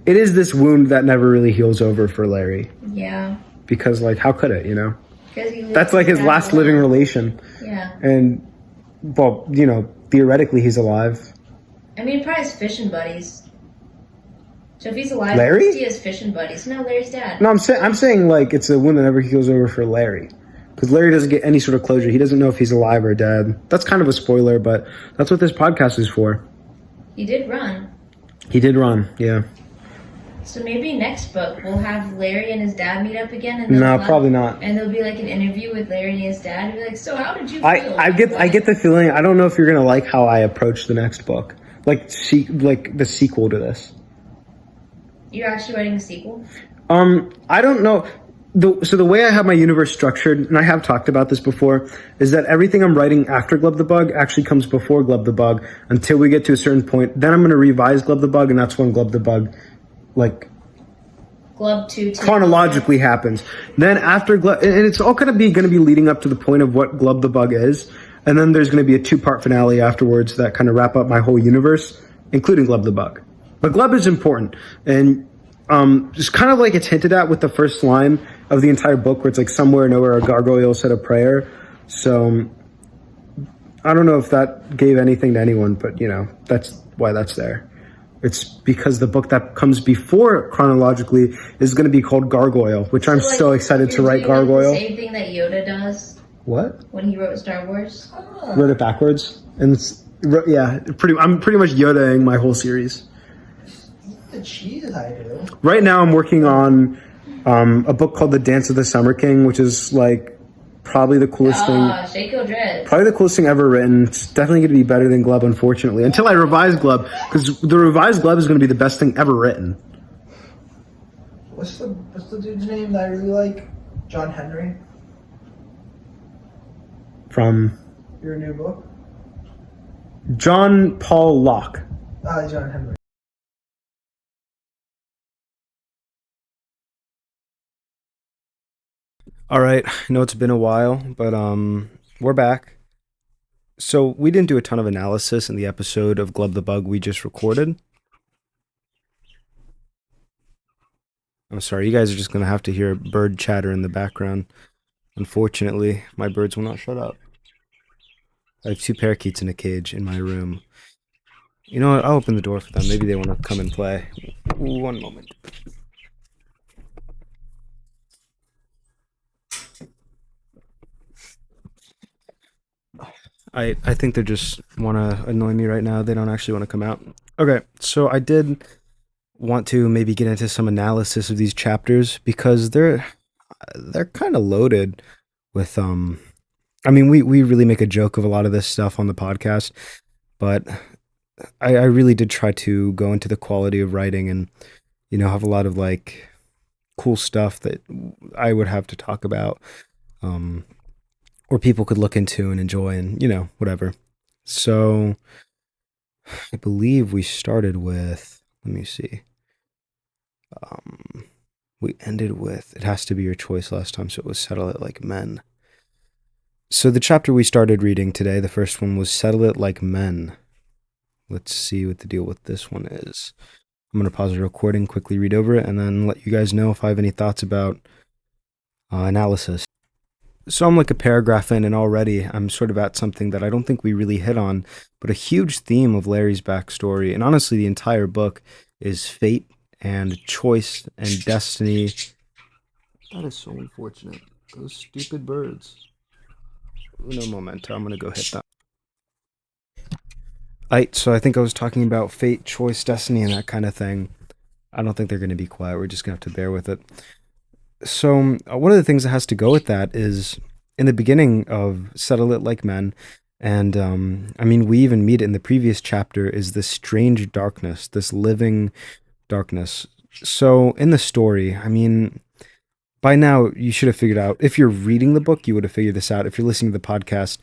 it is this wound that never really heals over for Larry. Yeah. Because, like, how could it, you know? 'Cause he That's like his dad last alone. living relation. Yeah. And, well, you know, theoretically he's alive. I mean, probably has fishing buddies. So if he's alive, Larry? he has fishing buddies. No, Larry's dad. No, I'm saying, like, it's a wound that never heals over for Larry. Because Larry doesn't get any sort of closure. He doesn't know if he's alive or dead. That's kind of a spoiler, but that's what this podcast is for. He did run. He did run, yeah. So maybe next book we'll have Larry and his dad meet up again. And they'll No, have- probably not. And there'll be like an interview with Larry and his dad. And be like, so how did you feel? I get the feeling, I don't know if you're gonna like how I approach the next book, like the sequel to this. You're actually writing a sequel? I don't know. So the way I have my universe structured, and I have talked about this before, is that everything I'm writing after Glub the Bug actually comes before Glub the Bug until we get to a certain point. Then I'm going to revise Glub the Bug, and that's when Glub the Bug, like, Glub 2 chronologically happens. Then after Glub, and it's all going to be leading up to the point of what Glub the Bug is, and then there's going to be a 2-part finale afterwards that kind of wrap up my whole universe, including Glub the Bug. But Glub is important, and just kind of like it's hinted at with the first line of the entire book, where it's like somewhere or nowhere a gargoyle said a prayer. So I don't know if that gave anything to anyone, but you know, that's why that's there. It's because the book that comes before chronologically is going to be called Gargoyle, which I'm so excited to you're write doing, like, Gargoyle. the same thing that Yoda does What? when he wrote Star Wars. Wrote it backwards, and I'm pretty much Yodaing my whole series. the cheese I do. Right now I'm working on a book called The Dance of the Summer King, which is like probably the coolest thing. Shaco Dread. Probably the coolest thing ever written. It's definitely going to be better than Glub, unfortunately. Until I revise Glub, because the revised Glub is going to be the best thing ever written. What's the dude's name that I really like? John Henry. From Your new book? John Paul Locke. John Henry. All right, I know it's been a while, but we're back. So we didn't do a ton of analysis in the episode of Glub the Bug we just recorded. I'm sorry, you guys are just gonna have to hear bird chatter in the background. Unfortunately, my birds will not shut up. I have two parakeets in a cage in my room. You know what? I'll open the door for them. Maybe they want to come and play. One moment. I think they just want to annoy me right now. They don't actually want to come out. Okay, so I did want to maybe get into some analysis of these chapters because they're kind of loaded with I mean we really make a joke of a lot of this stuff on the podcast, but I really did try to go into the quality of writing and have a lot of like cool stuff that I would have to talk about, um, or people could look into and enjoy and whatever. So I believe we started with, let me see, um, we ended with it has to be your choice last time, so it was settle it like men. So the chapter we started reading today, the first one was settle it like men. Let's see what the deal with this one is. I'm going to pause the recording, quickly read over it, and then let you guys know if I have any thoughts about analysis. So I'm like a paragraph in, and already I'm sort of at something that I don't think we really hit on, but a huge theme of Larry's backstory, and honestly the entire book, is fate and choice and destiny. That is so unfortunate. Those stupid birds. Uno momento, I'm going to go hit them. So I think I was talking about fate, choice, destiny, and that kind of thing. I don't think they're going to be quiet. We're just going to have to bear with it. So one of the things that has to go with that is in the beginning of Settle It Like Men, and I mean, we even meet it in the previous chapter, is this strange darkness, this living darkness. So in the story, I mean, by now you should have figured out, if you're reading the book, you would have figured this out. If you're listening to the podcast,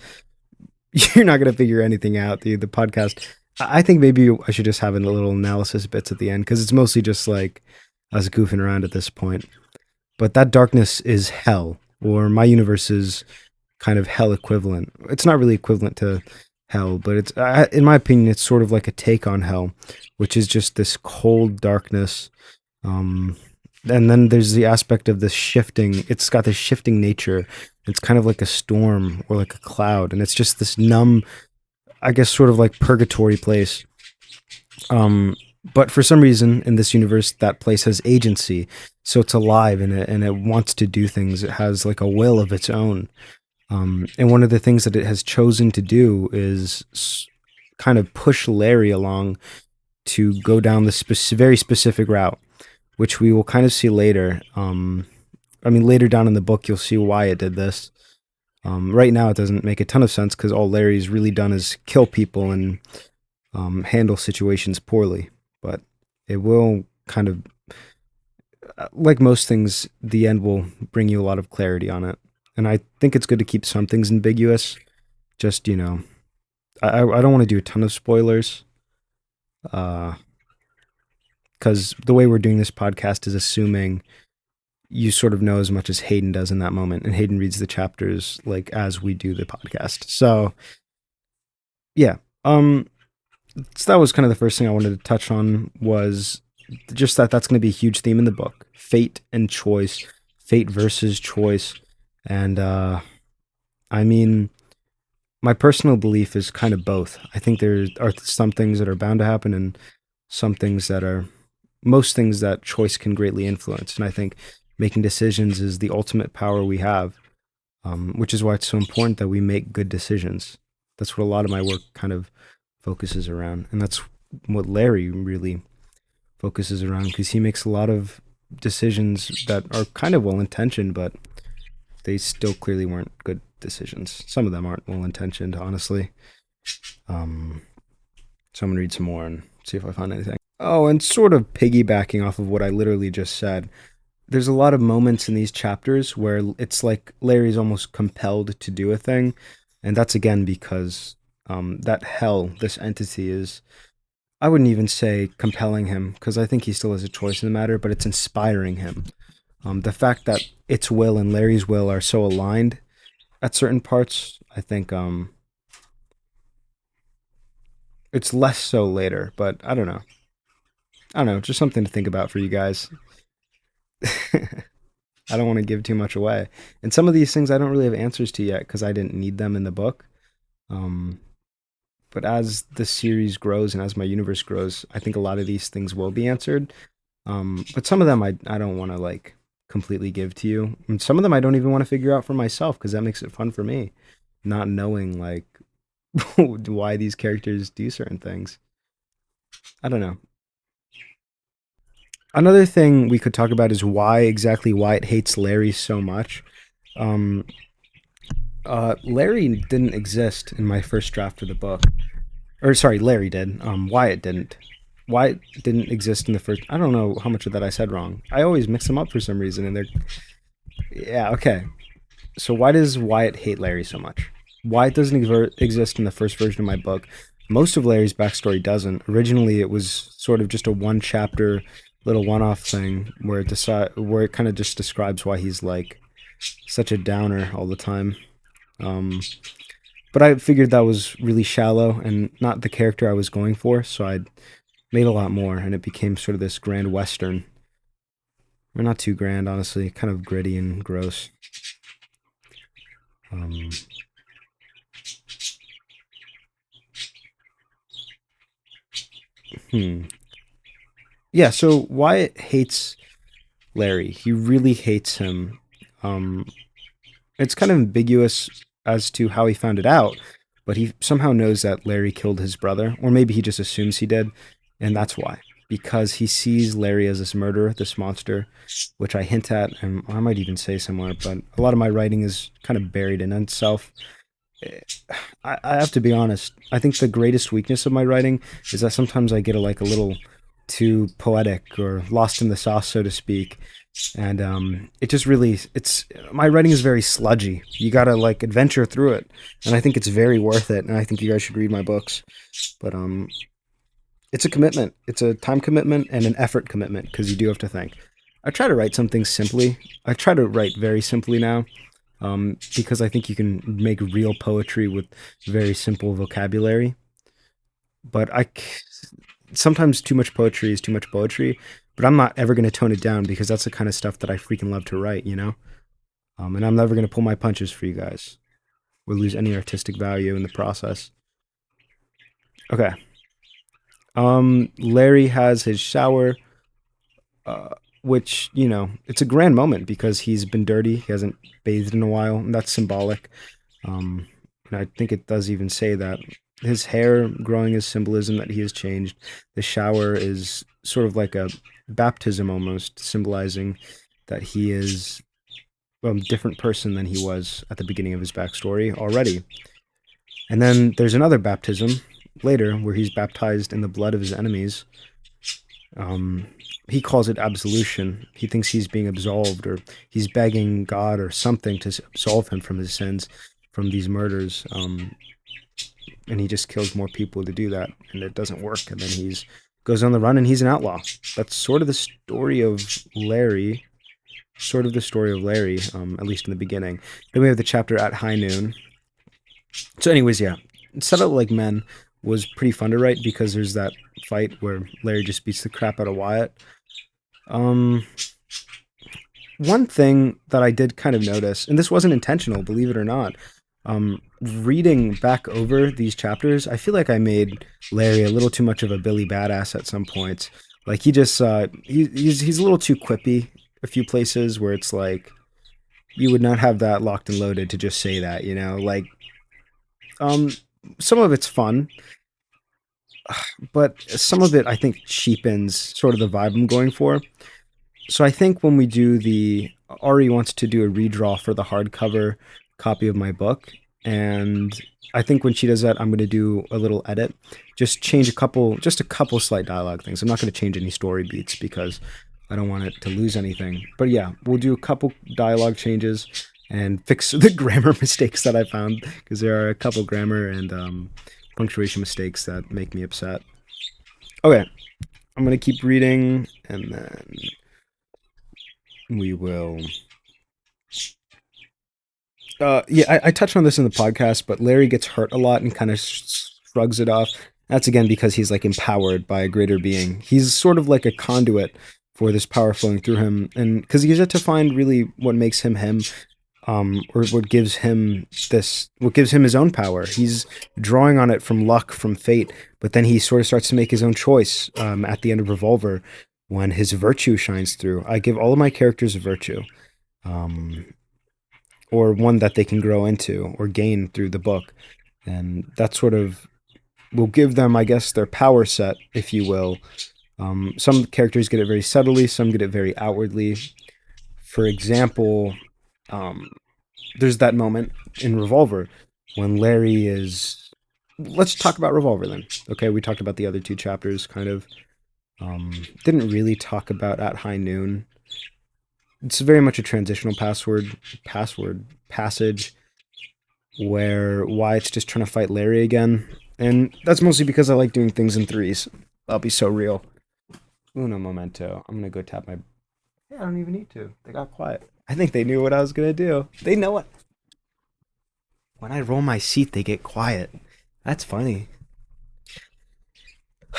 you're not going to figure anything out. The podcast, I think maybe I should just have a little analysis bits at the end, because it's mostly just like us goofing around at this point. But that darkness is hell, or my universe is kind of hell equivalent. It's not really equivalent to hell, but it's, in my opinion, it's sort of like a take on hell, which is just this cold darkness. And then there's the aspect of this shifting. It's got this shifting nature. It's kind of like a storm or like a cloud, and it's just this numb, I guess, sort of like purgatory place. But for some reason in this universe, that place has agency, so it's alive and it wants to do things. It has like a will of its own. And one of the things that it has chosen to do is kind of push Larry along to go down this very specific route, which we will kind of see later. I mean, later down in the book, you'll see why it did this. Right now, it doesn't make a ton of sense because all Larry's really done is kill people and handle situations poorly. But it will kind of, like most things, the end will bring you a lot of clarity on it. And I think it's good to keep some things ambiguous. Just, I don't want to do a ton of spoilers. Because the way we're doing this podcast is assuming you sort of know as much as Hayden does in that moment, and Hayden reads the chapters like as we do the podcast. So yeah, so that was kind of the first thing I wanted to touch on, was just that's going to be a huge theme in the book: fate and choice, fate versus choice. And I mean, my personal belief is kind of both. I think there are some things that are bound to happen, and some things that are, most things that choice can greatly influence. And I think making decisions is the ultimate power we have, which is why it's so important that we make good decisions. That's what a lot of my work kind of focuses around. And that's what Larry really focuses around, because he makes a lot of decisions that are kind of well-intentioned, but they still clearly weren't good decisions. Some of them aren't well-intentioned, honestly. So I'm going to read some more and see if I find anything. Oh, and sort of piggybacking off of what I literally just said, there's a lot of moments in these chapters where it's like Larry's almost compelled to do a thing. And that's again because that hell, this entity, is, I wouldn't even say compelling him, because I think he still has a choice in the matter, but it's inspiring him. The fact that its will and Larry's will are so aligned at certain parts, I think it's less so later, but I don't know. Just something to think about for you guys. I don't want to give too much away. And some of these things I don't really have answers to yet because I didn't need them in the book. Um, but as the series grows and as my universe grows, I think a lot of these things will be answered. But some of them I don't want to like completely give to you. And some of them I don't even want to figure out for myself because that makes it fun for me, not knowing like why these characters do certain things. I don't know. Another thing we could talk about is why exactly Wyatt hates Larry so much. Um, Larry didn't exist in my first draft of the book, or sorry, Larry did. Wyatt didn't. Wyatt didn't exist in the first. I don't know how much of that I said wrong. I always mix them up for some reason, and they're yeah okay. So why does Wyatt hate Larry so much? Wyatt doesn't exist in the first version of my book. Most of Larry's backstory doesn't. Originally, it was sort of just a one chapter, little one off thing where it kind of just describes why he's like such a downer all the time. Um, but I figured that was really shallow and not the character I was going for, so I made a lot more, and it became sort of this grand western. Or not too grand, honestly, kind of gritty and gross. Um, hmm. Yeah, so Wyatt hates Larry. He really hates him. Um, it's kind of ambiguous as to how he found it out, but he somehow knows that Larry killed his brother, or maybe he just assumes he did, and that's why. Because he sees Larry as this murderer, this monster, which I hint at, and I might even say somewhere, but a lot of my writing is kind of buried in itself. I have to be honest. I think the greatest weakness of my writing is that sometimes I get like a little too poetic or lost in the sauce, so to speak. And it just really, it's my writing is very sludgy. You gotta like adventure through it, and I think it's very worth it. And I think you guys should read my books. But it's a commitment. It's a time commitment and an effort commitment because you do have to think. I try to write something simply. I try to write very simply now because I think you can make real poetry with very simple vocabulary. But sometimes too much poetry is too much poetry. But I'm not ever going to tone it down because that's the kind of stuff that I freaking love to write, you know? And I'm never going to pull my punches for you guys or lose any artistic value in the process. Okay. Larry has his shower, uh, which, you know, it's a grand moment because he's been dirty. He hasn't bathed in a while, and that's symbolic. Um, and I think it does even say that his hair growing is symbolism that he has changed. The shower is sort of like a baptism almost, symbolizing that he is a different person than he was at the beginning of his backstory already. And then there's another baptism later where he's baptized in the blood of his enemies. Um, he calls it absolution. He thinks he's being absolved, or he's begging God or something to absolve him from his sins, from these murders. And he just kills more people to do that, and it doesn't work. And then he's goes on the run, and he's an outlaw. That's sort of the story of Larry. Sort of the story of Larry, at least in the beginning. Then we have the chapter at high noon. So, anyways, yeah, Set Out Like Men was pretty fun to write because there's that fight where Larry just beats the crap out of Wyatt. One thing that I did kind of notice, and this wasn't intentional, believe it or not, reading back over these chapters, I feel like I made Larry a little too much of a Billy Badass at some points. Like he just he's a little too quippy. A few places where it's like you would not have that locked and loaded to just say that, you know, like um some of it's fun, but some of it I think cheapens sort of the vibe I'm going for. So I think when we do the Ari wants to do a redraw for the hardcover copy of my book, and I think when she does that, I'm going to do a little edit, just change just a couple slight dialogue things. I'm not going to change any story beats because I don't want it to lose anything. But yeah, we'll do a couple dialogue changes and fix the grammar mistakes that I found because there are a couple grammar and punctuation mistakes that make me upset. Okay, I'm going to keep reading and then we will. Yeah, I touched on this in the podcast, but Larry gets hurt a lot and kind of shrugs it off. That's again because he's like empowered by a greater being. He's sort of like a conduit for this power flowing through him, and because he's yet to find really what makes him him, or what gives him his own power. He's drawing on it from luck, from fate, but then he sort of starts to make his own choice at the end of Revolver when his virtue shines through. I give all of my characters a virtue, um, or one that they can grow into or gain through the book, and that sort of will give them, I guess, their power set, if you will. Some characters get it very subtly, some get it very outwardly. For example, um, there's that moment in Revolver when Larry is. Let's talk about Revolver then. Okay, we talked about the other two chapters, kind of. Didn't really talk about At High Noon. It's very much a transitional passage where Wyatt's just trying to fight Larry again, and that's mostly because I like doing things in threes. I'll be so real. Uno momento. I'm gonna go tap my. Yeah, I don't even need to. They got quiet. I think they knew what I was gonna do. They know it. When I roll my seat, they get quiet. That's funny.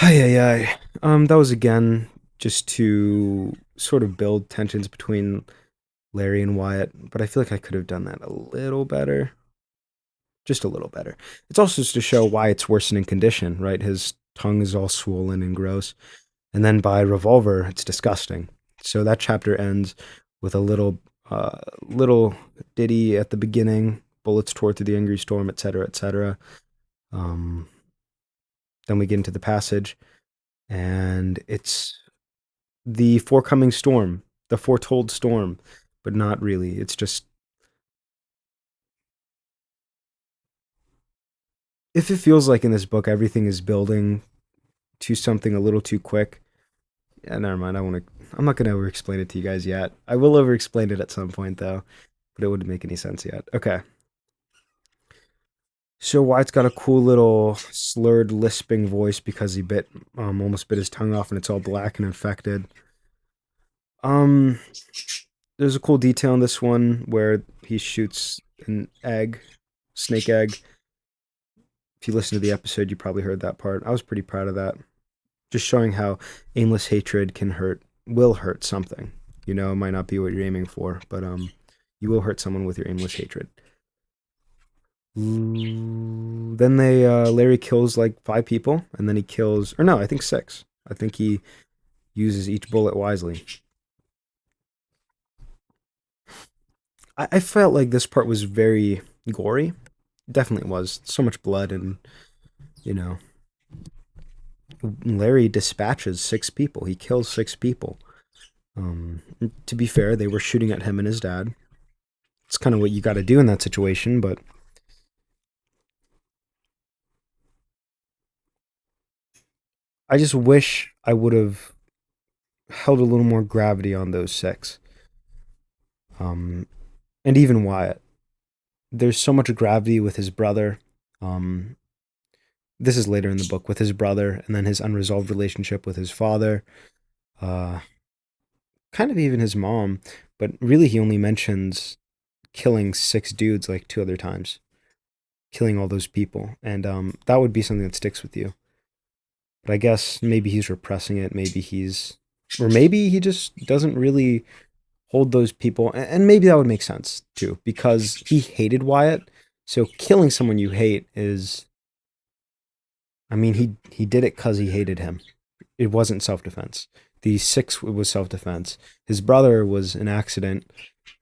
Ay, ay, ay. That was again just to sort of build tensions between Larry and Wyatt, but I feel like I could have done that a little better. Just a little better. It's also just to show Wyatt's worsening condition, right? His tongue is all swollen and gross. And then by Revolver, it's disgusting. So that chapter ends with a little ditty at the beginning, bullets tore through the angry storm, etc., etc. Then we get into the passage, and it's the forthcoming storm, the foretold storm, but not really. It's just if it feels like in this book everything is building to something a little too quick. Yeah, never mind. I'm not gonna over explain it to you guys yet. I will over explain it at some point though, but it wouldn't make any sense yet. Okay. So Wyatt's got a cool little slurred, lisping voice because he almost bit his tongue off, and it's all black and infected. There's a cool detail in this one where he shoots an egg, snake egg. If you listen to the episode, you probably heard that part. I was pretty proud of that. Just showing how aimless hatred will hurt something. You know, it might not be what you're aiming for, but you will hurt someone with your aimless hatred. Then Larry kills like 5 people, and then he kills, or no, I think 6. I think he uses each bullet wisely. I felt like this part was very gory. Definitely was. So much blood, and you know, Larry dispatches 6 people. He kills 6 people. To be fair, they were shooting at him and his dad. It's kind of what you got to do in that situation, but I just wish I would have held a little more gravity on those 6. And even Wyatt. There's so much gravity with his brother. This is later in the book with his brother, and then his unresolved relationship with his father. Kind of even his mom, but really he only mentions killing 6 dudes like 2 other times. Killing all those people. And that would be something that sticks with you. But I guess maybe he's repressing it. Maybe he just doesn't really hold those people. And maybe that would make sense too, because he hated Wyatt. So killing someone you hate is, I mean, he did it because he hated him. It wasn't self-defense. The 6 was self-defense. His brother was an accident,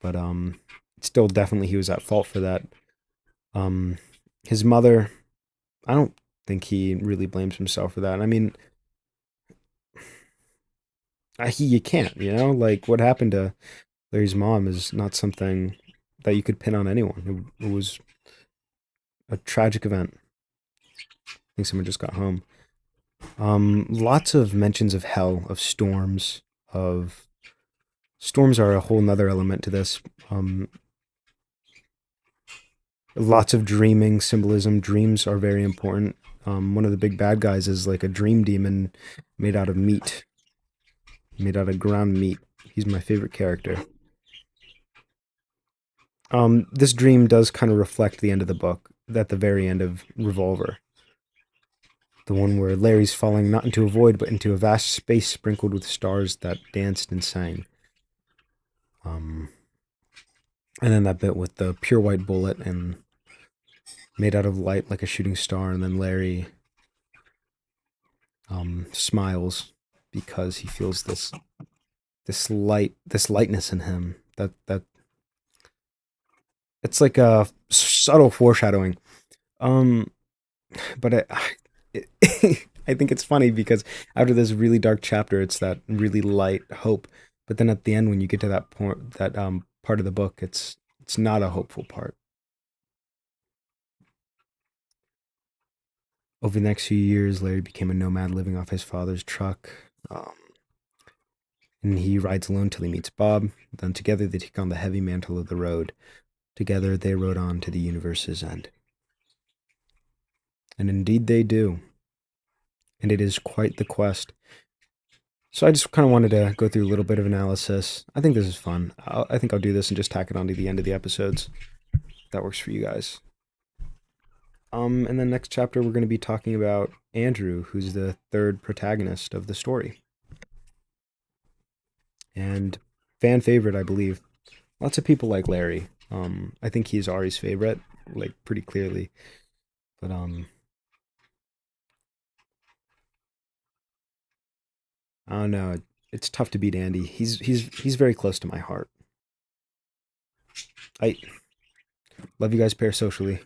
but still definitely he was at fault for that. His mother, I don't think he really blames himself for that. I mean, you can't, you know? Like, what happened to Larry's mom is not something that you could pin on anyone. It was a tragic event. I think someone just got home. Lots of mentions of hell, of storms, storms are a whole nother element to this. Lots of dreaming symbolism. Dreams are very important. One of the big bad guys is like a dream demon made out of meat, made out of ground meat. He's my favorite character. This dream does kind of reflect the end of the book, at the very end of Revolver. The one where Larry's falling not into a void, but into a vast space sprinkled with stars that danced and sang. And then that bit with the pure white bullet and made out of light like a shooting star, and then Larry smiles because he feels this lightness in him. That it's like a subtle foreshadowing. But I think it's funny because after this really dark chapter, it's that really light hope. But then at the end, when you get to that point, that part of the book, it's not a hopeful part. Over the next few years, Larry became a nomad living off his father's truck. And he rides alone till he meets Bob. Then together they take on the heavy mantle of the road. Together they rode on to the universe's end. And indeed they do. And it is quite the quest. So I just kind of wanted to go through a little bit of analysis. I think this is fun. I think I'll do this and just tack it on to the end of the episodes. If that works for you guys. And then next chapter we're going to be talking about Andrew, who's the third protagonist of the story. And fan favorite, I believe. Lots of people like Larry. I think he's Ari's favorite, like pretty clearly. But I don't know. It's tough to beat Andy. He's very close to my heart. I love you guys parasocially.